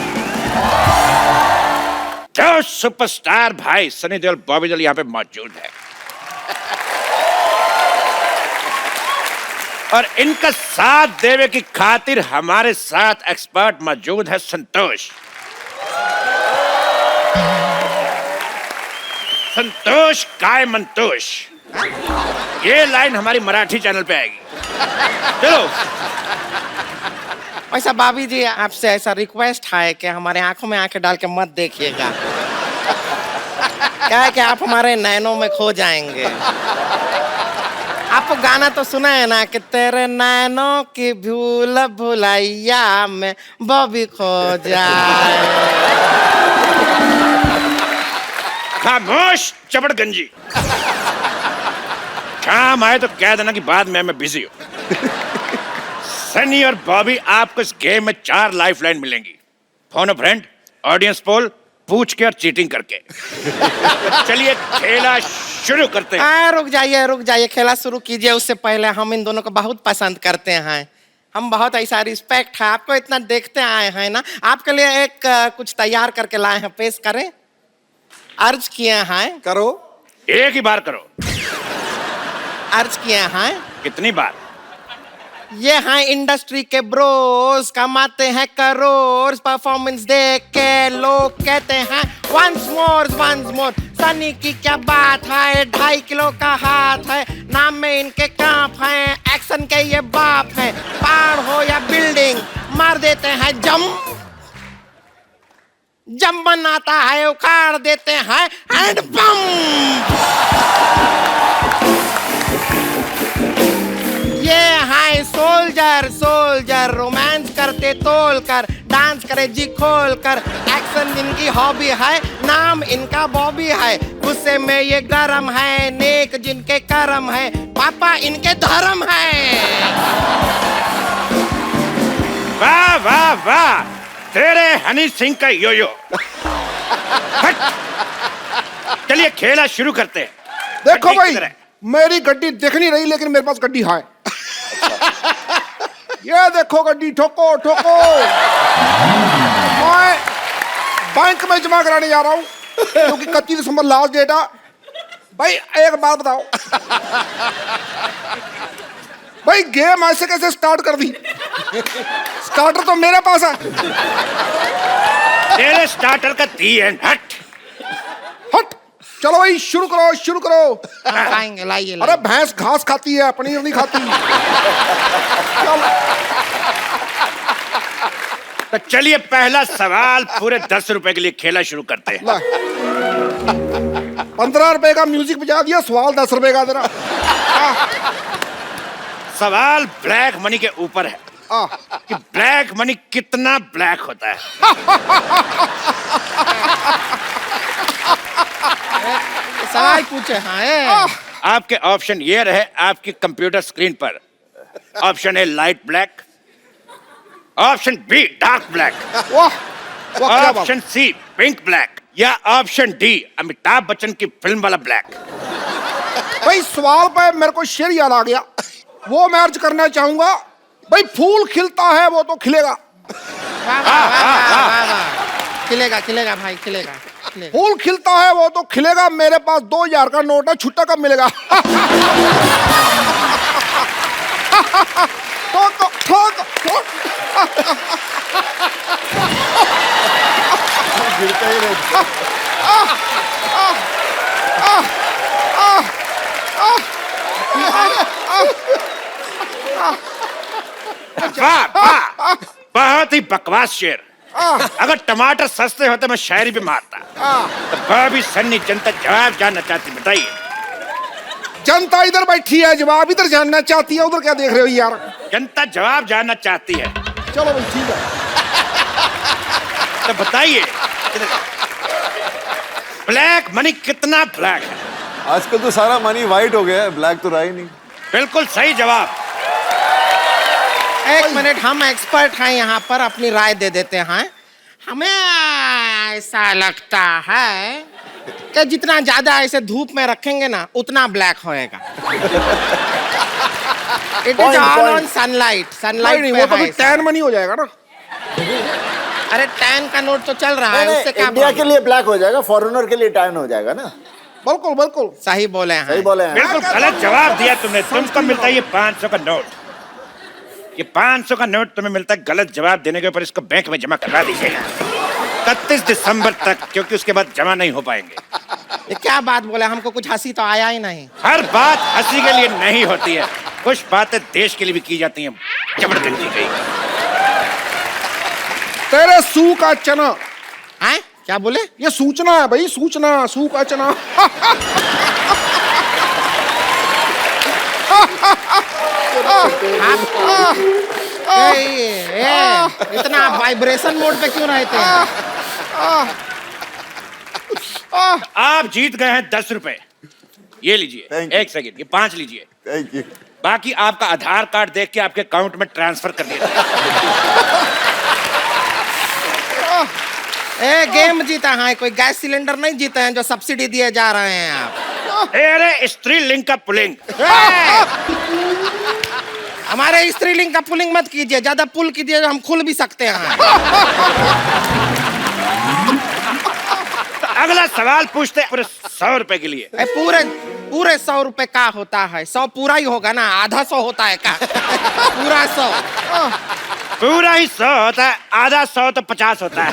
जो सुपरस्टार भाई सनी देओल, बॉबी देओल यहाँ पे मौजूद है, और इनका साथ देवे की खातिर हमारे साथ एक्सपर्ट मौजूद है संतोष। संतोष काय मंतोष, ये लाइन हमारी मराठी चैनल पे आएगी। चलो। वैसा भाभी जी, आपसे ऐसा रिक्वेस्ट है कि हमारे आंखों में आंखें डाल के मत देखिएगा, क्या है कि आप हमारे नैनों में खो जाएंगे। आपको गाना तो सुना है ना कि तेरे नैनों की भूल भुलैया में बॉबी खो जाए। खामोश चबड़गंजी, काम आए तो कह देना कि बाद में मैं बिजी हूं। सनी और बॉबी, आपको इस गेम में 4 लाइफलाइन मिलेंगी। फोन अ फ्रेंड, ऑडियंस पोल, पूछ के और चीटिंग करके। चलिए खेला शुरू करते हैं। रुक जाइए, खेला शुरू कीजिए। उससे पहले हम इन दोनों को बहुत पसंद करते हैं, हम बहुत ऐसा रिस्पेक्ट है, आपको इतना देखते आए हैं ना। आपके लिए एक कुछ तैयार करके लाए हैं, पेश करें। अर्ज किए हैं। करो। एक ही बार करो। अर्ज किए हैं। कितनी बार? ये हैं इंडस्ट्री के ब्रोस, कमाते हैं करोड़, परफॉर्मेंस देख के लोग कहते हैं वंस मोर। सनी की क्या बात है, 2.5 किलो का हाथ है, नाम में इनके कांप हैं, एक्शन के ये बाप हैं। पहाड़ हो या बिल्डिंग, मार देते हैं जम बनाता है, उखाड़ देते हैं एंड बम। ये है सोल्जर, रोमांस करते तोल कर, डांस करे जी खोल कर, एक्शन जिनकी हॉबी है, नाम इनका बॉबी है। गुस्से में ये गरम है, नेक जिनके करम है, पापा इनके धर्म है। वाह, तेरे हनी सिंह का यो। चलिए खेला शुरू करते हैं। देखो भाई, मेरी गड्डी दिख नहीं रही लेकिन मेरे पास गड्डी है। ये देखो गड्डी ठोको ठोको। मैं बैंक में जमा कराने जा रहा हूँ क्योंकि 31 दिसंबर लास्ट डेट है। भाई एक बात बताओ, भाई गेम ऐसे कैसे स्टार्ट कर दी? स्टार्टर तो मेरे पास है। तेरे स्टार्टर का दी एंड हट। हट, चलो भाई शुरू करो शुरू करो। खाएंगे, लाइए अरे भैंस घास खाती है, पनीर नहीं खाती। चलो। तो चलिए पहला सवाल पूरे 10 रुपए के लिए खेला शुरू करते हैं। 15 रुपए का म्यूजिक बजा दिया, सवाल 10 रुपए का तेरा। सवाल ब्लैक मनी के ऊपर है कि ब्लैक मनी कितना ब्लैक होता है। सवाल पूछे। हाँ, आपके ऑप्शन ये रहे आपकी कंप्यूटर स्क्रीन पर। Option A light black, option B dark black, option C pink black, या ऑप्शन डी अमिताभ बच्चन की फिल्म वाला ब्लैक। भाई सवाल पे मेरे को शेर याद आ गया, वो मैं अर्ज करना चाहूंगा। भाई फूल खिलता है वो तो खिलेगा। खिलेगा खिलेगा भाई, खिलेगा। फूल खिलता है वो तो खिलेगा। मेरे पास 2000 का नोट है, छुट्टा कब मिलेगा? ठोक गिरता ही रहता। वाह वाह, बहुत ही बकवास शेर। अगर टमाटर सस्ते होते मैं शायरी भी मारता। तो भाभी सन्नी जनता जवाब जानना चाहती, बताइए। जनता इधर बैठी है, जवाब इधर जानना चाहती है। उधर क्या देख रहे हो यार? जनता जवाब जानना चाहती है। चलो भाई ठीक है, तो बताइए ब्लैक मनी कितना ब्लैक है? आजकल तो सारा मनी वाइट हो गया है, ब्लैक तो रहा ही नहीं। बिल्कुल सही जवाब। एक मिनट, हम एक्सपर्ट हैं यहाँ पर, अपनी राय दे देते हैं। हमें ऐसा लगता है कि जितना ज्यादा ऐसे धूप में रखेंगे ना उतना ब्लैक होएगा। It is all on sunlight. Sunlight नहीं, वो तो फिर टैन मनी हो जाएगा ना। अरे टैन का नोट तो चल रहा है, उससे क्या? इंडिया के लिए ब्लैक हो जाएगा, फॉरेनर के लिए टैन हो जाएगा ना। बिल्कुल बिल्कुल सही बोले हैं। सही बोले हैं। बिल्कुल गलत जवाब दिया तुमने। तुमको मिलता है ये 500 का नोट। ये 500 का नोट तुम्हें मिलता है गलत जवाब देने के ऊपर। इसको बैंक में जमा करवा दीजिएगा 31 दिसंबर तक, क्योंकि उसके बाद जमा नहीं हो पाएंगे। ये क्या बात बोले? हमको कुछ हंसी तो आया ही नहीं। हर बात हंसी के लिए नहीं होती है, कुछ बातें देश के लिए भी की जाती हैं। जबरदस्ती गई। तेरे सू का चना है? क्या बोले? ये सूचना है भाई, सूचना। सू का चना। इतना वाइब्रेशन मोड पे क्यों रहते हैं? आप जीत गए हैं 10 रुपए। ये लीजिए। एक सेकंड, ये 5 लीजिए। Thank you. बाकी आपका आधार कार्ड देख के आपके अकाउंट में ट्रांसफर कर दिया। गेम जीता है, कोई गैस सिलेंडर नहीं जीते हैं जो सब्सिडी दिए जा रहे हैं आप। अरे स्त्रीलिंग का पुलिंग। हमारे स्त्रीलिंग का पुलिंग मत कीजिए, ज्यादा पुल कीजिए हम खुल भी सकते हैं। अगला सवाल पूछते हैं पूरे 100 रुपए के लिए। पूरे 100 रुपए का होता है? 100 पूरा ही होगा ना, आधा 100 होता है क्या? पूरा 100। पूरा ही 100 होता है, आधा 100 तो 50 होता है।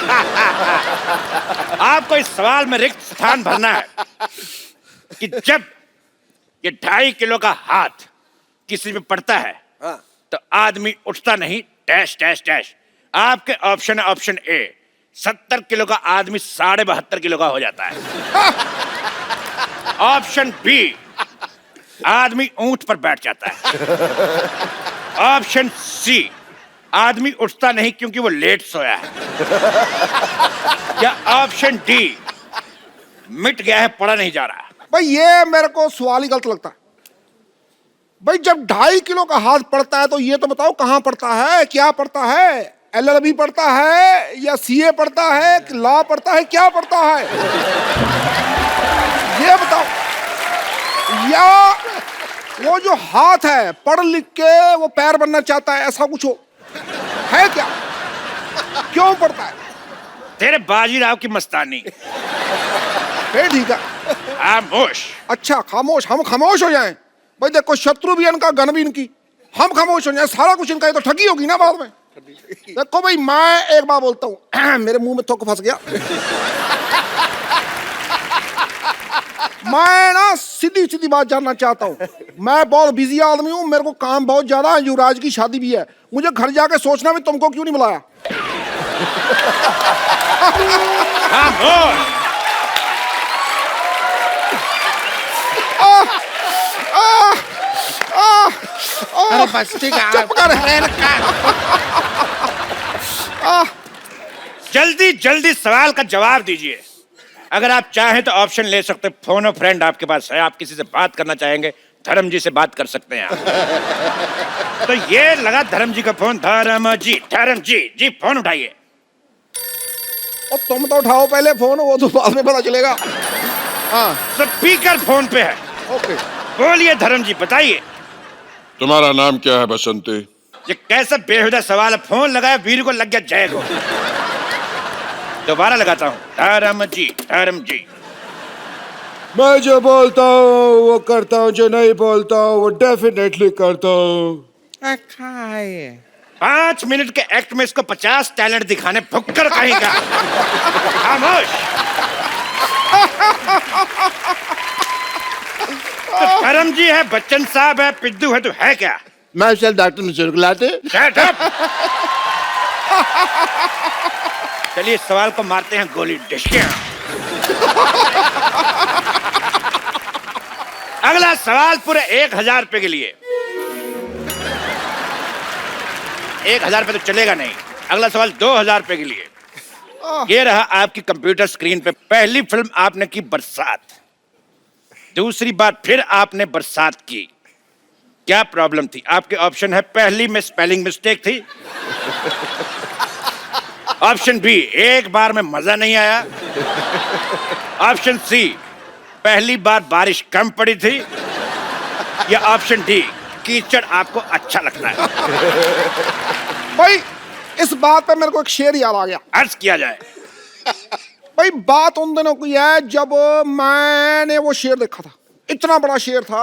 आपको इस सवाल में रिक्त स्थान भरना है कि जब ये 2.5 किलो का हाथ किसी पे पड़ता है तो आदमी उठता नहीं, डैश डैश डैश। आपके ऑप्शन है ऑप्शन ए, 70 किलो का आदमी 72.5 किलो का हो जाता है। ऑप्शन बी, आदमी ऊंट पर बैठ जाता है। ऑप्शन सी, आदमी उठता नहीं क्योंकि वो लेट सोया है। या ऑप्शन डी, मिट गया है, पड़ा नहीं जा रहा। भाई ये मेरे को सवाल ही गलत लगता है। भाई जब 2.5 किलो का हाथ पड़ता है तो ये तो बताओ कहाँ पड़ता है, क्या पड़ता है? LLB पड़ता है या CA पड़ता है, लॉ पड़ता है, क्या पड़ता है? ये बताओ। वो जो हाथ है पढ़ लिख के वो पैर बनना चाहता है, ऐसा कुछ हो है क्या? क्यों पढ़ता है? तेरे बाजीराव की मस्तानी। फिर ठीक है, खामोश। अच्छा खामोश, हम खामोश हो जाएं? भाई देखो, शत्रु भी इनका, गन भी इनकी, हम खामोश हो जाएं, सारा कुछ इनका, ये तो ठगी होगी ना बाद में। देखो भाई, मैं एक बात बोलता हूँ, मेरे मुंह में थोक फंस गया। मैं ना सीधी सीधी बात जानना चाहता हूँ, मैं बहुत बिजी आदमी हूँ, मेरे को काम बहुत ज्यादा है, युवराज की शादी भी है, मुझे घर जाके सोचना भी तुमको क्यों नहीं बुलाया। अरे बस ठीक है, चुप कर। जल्दी जल्दी सवाल का जवाब दीजिए। अगर आप चाहें तो ऑप्शन ले सकते हैं, फोन और फ्रेंड आपके पास है, आप किसी से बात करना चाहेंगे, धर्म जी से बात कर सकते हैं आप। तो ये लगा धर्म जी का फोन। धर्म जी फोन उठाइए। और तुम तो उठाओ पहले फोन, वो तो बाद में पता चलेगा। हाँ, स्पीकर फोन पे है। ओके, बोलिए धर्म जी, बताइए। तुम्हारा नाम क्या है बसंती? ये कैसा बेहुदा सवाल है? फोन लगाया, वीर को लग गया जय को। दोबारा लगाता हूँ। धर्म जी। मैं जो बोलता हूँ वो करता हूँ, जो नहीं बोलता हूँ वो डेफिनेटली करता हूँ। 5 मिनट के एक्ट में इसको 50 टैलेंट दिखाने, भुक्कर कहेगा। खामोश। तो धर्म जी है, बच्चन साहब है, पिद्दू है, तो है क्या? मैं चल डॉक्टर निशुल्क लाते। Shut up! चलिए सवाल को मारते हैं गोली। डिशकियां। अगला सवाल पूरे 1000 रुपए के लिए। 1000 रुपए तो चलेगा नहीं। अगला सवाल 2000 रुपए के लिए। ये रहा आपकी कंप्यूटर स्क्रीन पे। पहली फिल्म आपने की बरसात, दूसरी बार फिर आपने बरसात की, क्या प्रॉब्लम थी? आपके ऑप्शन है, पहली में स्पेलिंग मिस्टेक थी, ऑप्शन बी एक बार में मजा नहीं आया, ऑप्शन सी पहली बार बारिश कम पड़ी थी, या ऑप्शन डी कीचड़ आपको अच्छा लगता है। भाई इस बात पे मेरे को एक शेर याद आ गया, अर्ज किया जाए। भाई बात उन दिनों की है जब मैंने वो शेर देखा था, इतना बड़ा शेर था,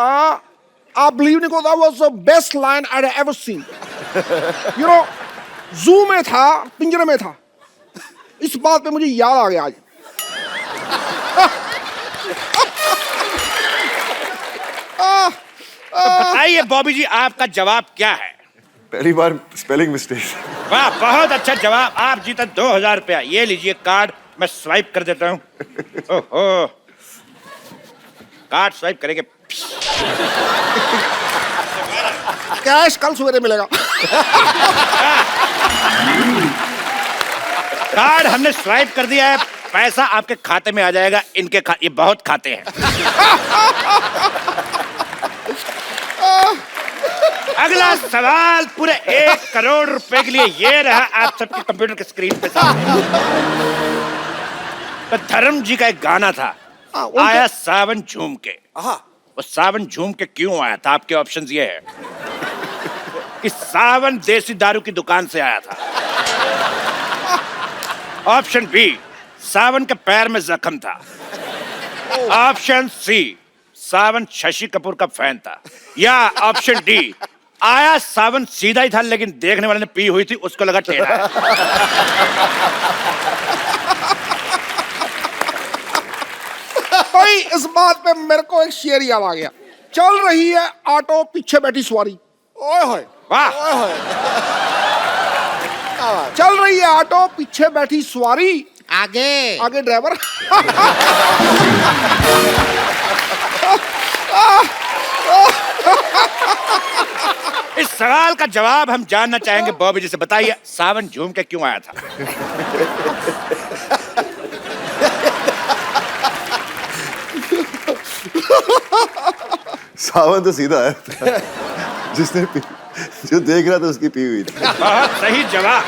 आप बिलीव नहीं करो, was the best line I have ever seen. You know, जू में था, पिंजरे में था। इस बात पे मुझे याद आ गया आज। तो बताइए बॉबी जी, आपका जवाब क्या है? पहली बार स्पेलिंग मिस्टेक। वाह, बहुत अच्छा जवाब। आप जीते 2000 रुपया। ये लीजिए कार्ड, मैं स्वाइप कर देता हूँ। ओहो, कार्ड स्वाइप करेंगे। कैश कल सवेरे मिलेगा। कार्ड हमने स्वाइप कर दिया है, पैसा आपके खाते में आ जाएगा। इनके ये बहुत खाते हैं। अगला सवाल पूरे 1 करोड़ रुपए के लिए। ये रहा आप सबके कंप्यूटर के स्क्रीन पे सामने। तो धर्म जी का एक गाना था, आया सावन झूम के। वो सावन झूम के क्यों आया था? आपके ऑप्शंस ये है कि सावन देसी दारू की दुकान से आया था, ऑप्शन बी सावन के पैर में जख्म था, ऑप्शन सी सावन शशि कपूर का फैन था, या ऑप्शन डी आया सावन सीधा ही था लेकिन देखने वाले ने पी हुई थी, उसको लगा टेढ़ा। भाई इस बात पे मेरे को एक शेर याद आ गया। चल रही है ऑटो, पीछे बैठी सवारी। ओए होए, वाह। चल रही है ऑटो, पीछे बैठी सवारी, आगे ड्राइवर। इस सवाल का जवाब हम जानना चाहेंगे बॉबी जी से। बताइए सावन झूम के क्यों आया था? सावन तो सीधा है, जो देख रहा था उसकी पी हुई थी। बहुत सही जवाब।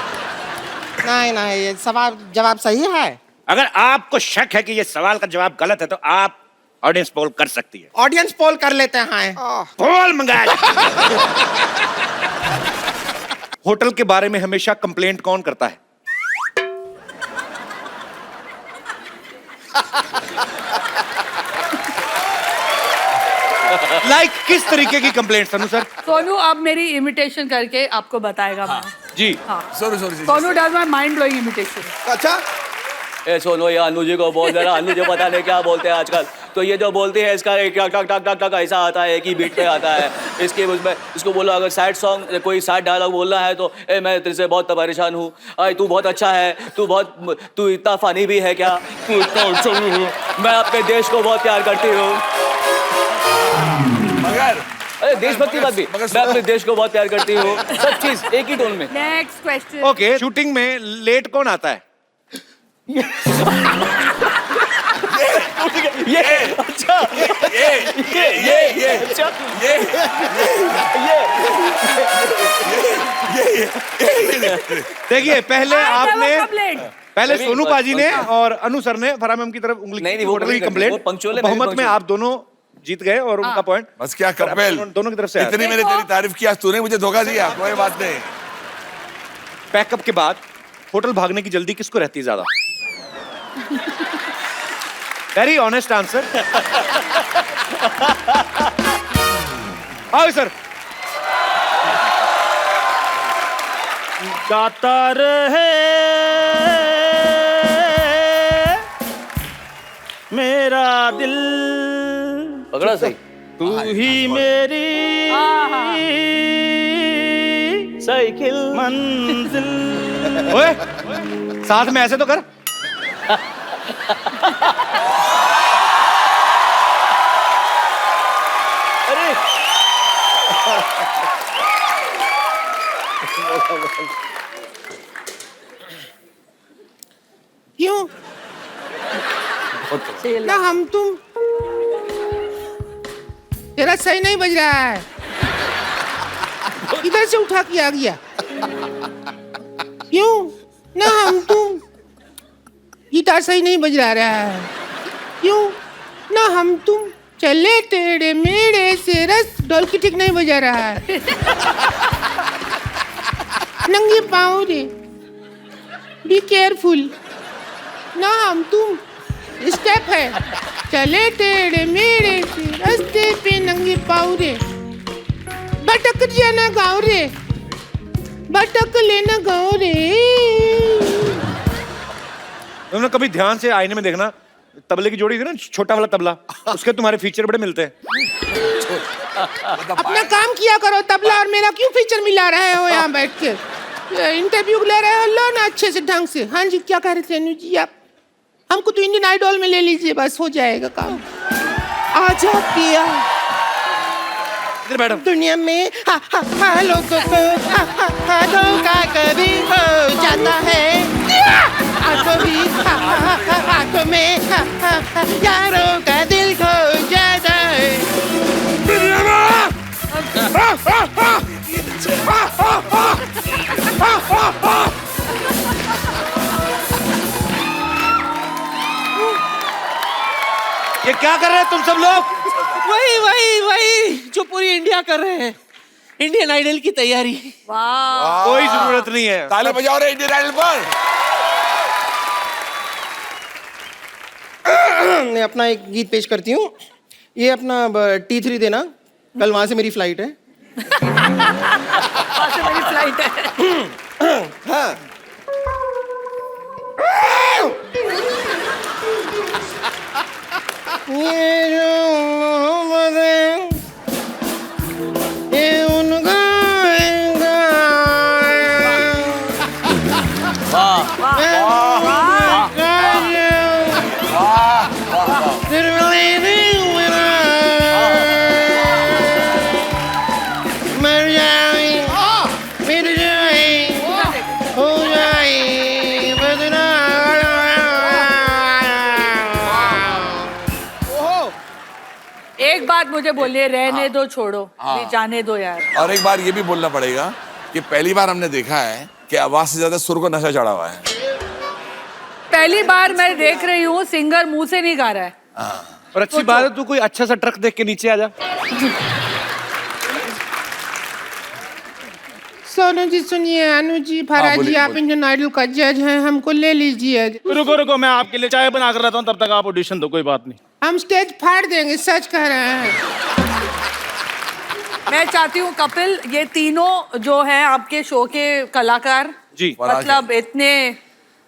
नहीं, ये सवाल जवाब सही है। अगर आपको शक है कि ये सवाल का जवाब गलत है तो आप ऑडियंस पोल कर सकती है। ऑडियंस पोल कर लेते हैं। पोल मंगाया जाए। होटल के बारे में हमेशा कंप्लेंट कौन करता है? लाइक किस तरीके की कंप्लेंट सनु सर? सोनू अब मेरी इमिटेशन करके आपको बताएगा। मैं जी sorry Sonu does my mind blowing imitation. अच्छा ए सोनो, ये अनु जी को बोल दे रहा, अनु जी पता नहीं क्या बोलते हैं आजकल। तो ये जो बोलते हैं इसका एक टक टक टक टक ऐसा आता है कि बीट पे आता है। इसके उसमें इसको बोलो अगर सैड सॉन्ग कोई सैड डायलॉग बोलना है तो ए मैं तेरे से बहुत परेशान हूँ, तू बहुत अच्छा है, तू इतना फनी भी है क्या, तू इतना अच्छा भी है, मैं अपने देश को बहुत प्यार करती हूँ। मगर अरे देशभक्ति बात भी, मैं अपने देश को बहुत प्यार करती हूँ, सब चीज एक ही टोन में। Next question. ओके, शूटिंग में लेट कौन आता है? ये अच्छा, देखिए पहले सोनू पाजी ने और अनु सर ने फरहान मैम की तरफ उंगली नहीं, वो की कंप्लेंट। बहुमत में आप दोनों जीत गए और उनका पॉइंट बस क्या कपिल, दोनों की तरफ से इतनी मैंने तेरी तारीफ की, आज तूने मुझे धोखा दिया। कोई बात नहीं। पैकअप के बाद होटल भागने की जल्दी किसको रहती है ज्यादा? Very honest answer. आओ सर। गाता रहे मेरा दिल, पकड़ा सही, तू ही मेरी साइकिल मंजिल। ओए साथ में ऐसे तो कर। अरे क्यों ना हम तुम, तेरा सही नहीं बज रहा है, इधर से उठा के आ गया। क्यों ना हम तुम, गिटार सही नहीं बज रहा है। क्यों ना हम तुम, चले तेरे मेरे से रस, ढोलकी ठीक नहीं बजा रहा है। नंगे पाँव रे, बी केयरफुल। ना हम तुम स्टेप है, चले तेरे मेरे से रास्ते पे नंगे पाँव रे, भटक जाना गाँव रे, भटक लेना गाँव रे। तुमने कभी ध्यान से आईने में देखना, तबले की जोड़ी थी ना, छोटा वाला तबला, उसके तुम्हारे फीचर बड़े मिलते हैं। अपना काम किया करो, तबला और मेरा क्यों फीचर मिला रहे हो यहाँ बैठ के? इंटरव्यू ले रहे हो, लो ना अच्छे से ढंग से। हाँ जी, क्या कह रहे थे अनु जी आप? हमको तो इंडियन आइडल में ले लीजिए, बस हो जाएगा काम। आजा पिया मैडम, दुनिया में लोगों को धोखा कभी हो जाता है, आंखों भी आंखों में यारों का दिल खो जाता है। ये क्या कर रहे हैं तुम सब लोग? वही जो पूरी इंडिया कर रहे हैं, इंडियन आइडल की तैयारी। वाह, कोई जरूरत नहीं है। ताली बजाओ रे इंडियन आइडल पर। मैं अपना एक गीत पेश करती हूँ। ये अपना T3 देना, कल वहां से मेरी फ्लाइट है। वहाँ से मेरी फ्लाइट है। हाँ। ये जो मोहब्बत है, ये उनका एक बात मुझे बोलिए, रहने दो, छोड़ो, जाने दो यार। और एक बार ये भी बोलना पड़ेगा कि पहली बार हमने देखा है कि आवाज से ज्यादा सुर को नशा चढ़ा हुआ है। पहली बार मैं देख रही हूँ सिंगर मुंह से नहीं गा रहा है, और अच्छी बात है, तू कोई अच्छा सा ट्रक देख के नीचे आ जा। सोनू जी सुनिए, अनु जी, फराज जी, आप इंडियन आइडल का जज हैं, हमको ले लीजिए। रुको रुको, मैं आपके लिए चाय बना कर रहता हूँ, तब तक आप ऑडिशन दो, कोई बात नहीं। हम स्टेज फाड़ देंगे, सच कह रहे हैं। मैं चाहती हूँ कपिल, ये तीनों जो हैं आपके शो के कलाकार जी, मतलब इतने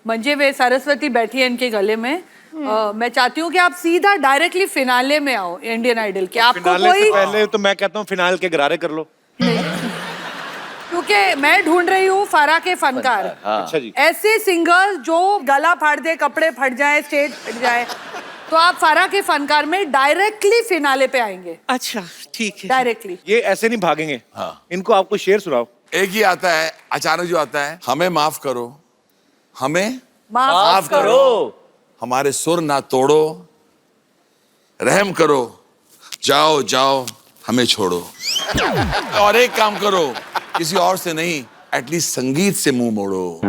मंजे हुए, सरस्वती बैठी है इनके गले में। मैं चाहती हूँ कि आप सीधा डायरेक्टली फिनाले में आओ इंडियन आइडल के। आपको फिनाले कोई से पहले तो मैं कहता हूँ फिनाल के गरारे कर लो, क्योंकि मैं ढूंढ रही हूँ फारा के फनकार। अच्छा जी। ऐसे सिंगर्स जो गला फाड़ दे, कपड़े फट जाए, स्टेज फट जाए, तो आप फारा के फनकार में डायरेक्टली फिनाले पे आएंगे। अच्छा ठीक है। डायरेक्टली ये ऐसे नहीं भागेंगे। इनको आपको शेर सुनाओ। एक ही आता है अचानक जो आता है, हमें माफ करो, हमें माफ करो, हमारे सुर ना तोड़ो, रहम करो, जाओ जाओ हमें छोड़ो। और एक काम करो, किसी और से नहीं, एटलीस्ट संगीत से मुंह मोड़ो,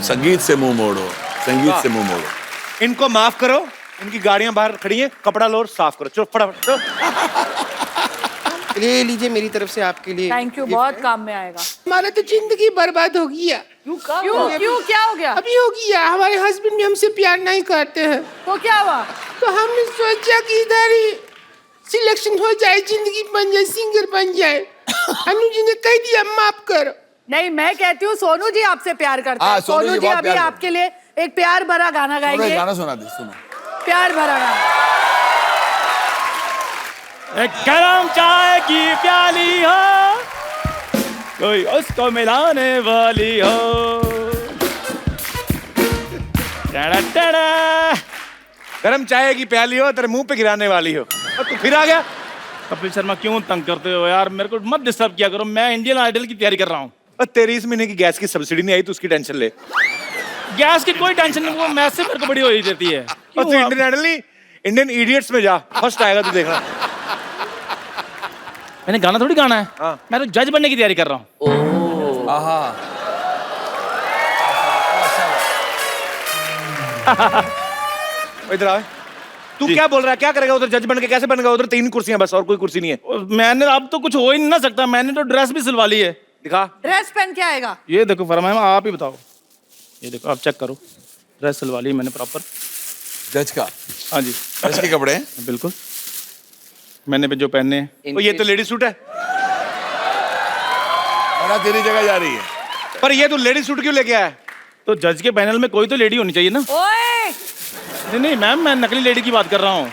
संगीत से मुंह मोड़ो, संगीत से मुंह मोड़ो। इनको माफ करो, इनकी गाड़ियां बाहर खड़ी हैं, कपड़ा लो और साफ करो, चलो फटाफट चलो। ले लीजिए मेरी तरफ से आपके लिए। थैंक यू, बहुत काम में आएगा। हमारा तो जिंदगी बर्बाद हो गया। क्यों क्यों क्या हो गया? अभी हो गया, हमारे हस्बैंड भी हमसे प्यार नहीं करते हैं। तो क्या हुआ? तो हमने सोचा कि इधर ही सिलेक्शन हो जाए, जिंदगी बन जाए, सिंगर बन जाए। अनु जी ने कह दिया माफ करो। नहीं, मैं कहती हूँ सोनू जी आपसे प्यार करते हैं। हाँ, सोनू जी जी बहुत अभी प्यार आपके लिए एक प्यार भरा गाना गाएंगे। गाना सुना दे, सुनो। प्यार भरा गाना। एक गरम चाय की प्याली हो, कोई उसको मिलाने वाली हो। टड़ा टड़ा। गरम चाय की प्याली हो, तेरे मुंह पे गिराने वाली हो, और तू फिर आ गया। कपिल शर्मा क्यों तंग करते हो यार, मेरे को मत डिस्टर्ब किया करो, मैं इंडियन आइडल की तैयारी कर रहा हूँ। और तेरी इस महीने की गैस की सब्सिडी नहीं आई तो उसकी टेंशन ले। गैस की कोई टेंशन नहीं, वो मैच से मेरे को बड़ी हो ही देती है। और तू इंडियन आइडल नहीं, इंडियन इडियट्स में जा, फर्स्ट आएगा तू, देखना। मैंने गाना थोड़ी गाना है। हाँ। मैं तो जज बनने की तैयारी कर रहा हूँ। इधर आ। तू क्या बोल रहा है, क्या करेगा उधर जज बन के, कैसे बनेगा उधर? 3 कुर्सियां बस, और कोई कुर्सी नहीं है। मैंने अब तो कुछ हो ही नहीं ना सकता, मैंने तो ड्रेस भी सिलवा ली है। दिखा। ड्रेस पहन के आएगा। ये देखो फरमाया, आप ही बताओ। ये देखो, आप चेक करो, ड्रेस सिलवा ली मैंने प्रॉपर। जज का? हाँ जी, जज के कपड़े बिल्कुल मैंने भी जो पहने हैं। तो ये तो लेडी सूट है। और तेरी जगह जा रही है। पर ये तो लेडी सूट क्यों लेके आया? तो जज के पैनल में कोई तो लेडी होनी चाहिए ना। ओए! नहीं नहीं मैम, मैं नकली लेडी की बात कर रहा हूँ।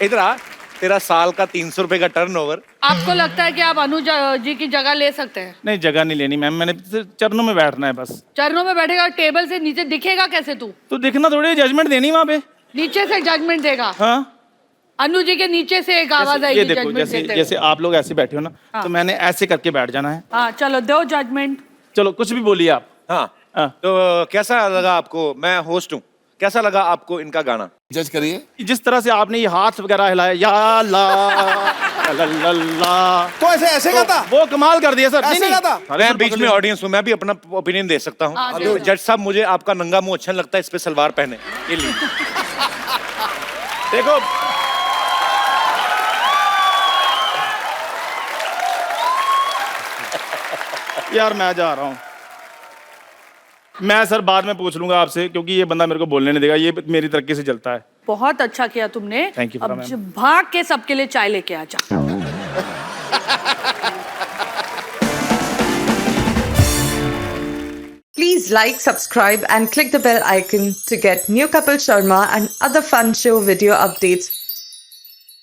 इधर आ। तेरा साल का 300 रुपए का टर्नओवर। आपको लगता है कि आप अनु जी की जगह ले सकते हैं? नहीं, जगह नहीं लेनी मैम, मैंने सिर्फ चरणों में बैठना है बस। चरणों में बैठेगा, टेबल से नीचे दिखेगा कैसे तू? तो देखना थोड़ी, जजमेंट देनी वहाँ पे। नीचे से जजमेंट देगा? हाँ, अनु जी के नीचे से एक आवाज आएगी। ये देखो, जैसे आप लोग ऐसे बैठे हो ना, तो मैंने ऐसे करके बैठ जाना है। हाँ चलो, दो जजमेंट। चलो, कुछ भी बोलिए आप। हाँ। तो कैसा लगा आपको? मैं होस्ट हूँ, कैसा लगा आपको इनका गाना? जज करिए। जिस तरह से आपने ये हाथ वगैरह हिलाया, या ला, तो ऐसे गाता? वो कमाल कर दिया सर। ऐसे गाता? मैं बीच में ऑडियंस हूँ, मैं भी अपना ओपिनियन दे सकता हूँ। तो जज साहब, मुझे आपका नंगा मुंह अच्छा लगता है, इस पे सलवार पहने। ये लिए देखो, यार मैं जा रहा हूँ। मैं सर बाद में पूछ लूंगा आपसे, क्योंकि ये बंदा मेरे को बोलने नहीं देगा, ये मेरी तरक्की से चलता है। बहुत अच्छा किया तुमने। Thank you, अब मैम। भाग के सबके लिए चाय लेके आ जा। Please like, subscribe and click the bell icon to get new Kapil Sharma and other fun show video updates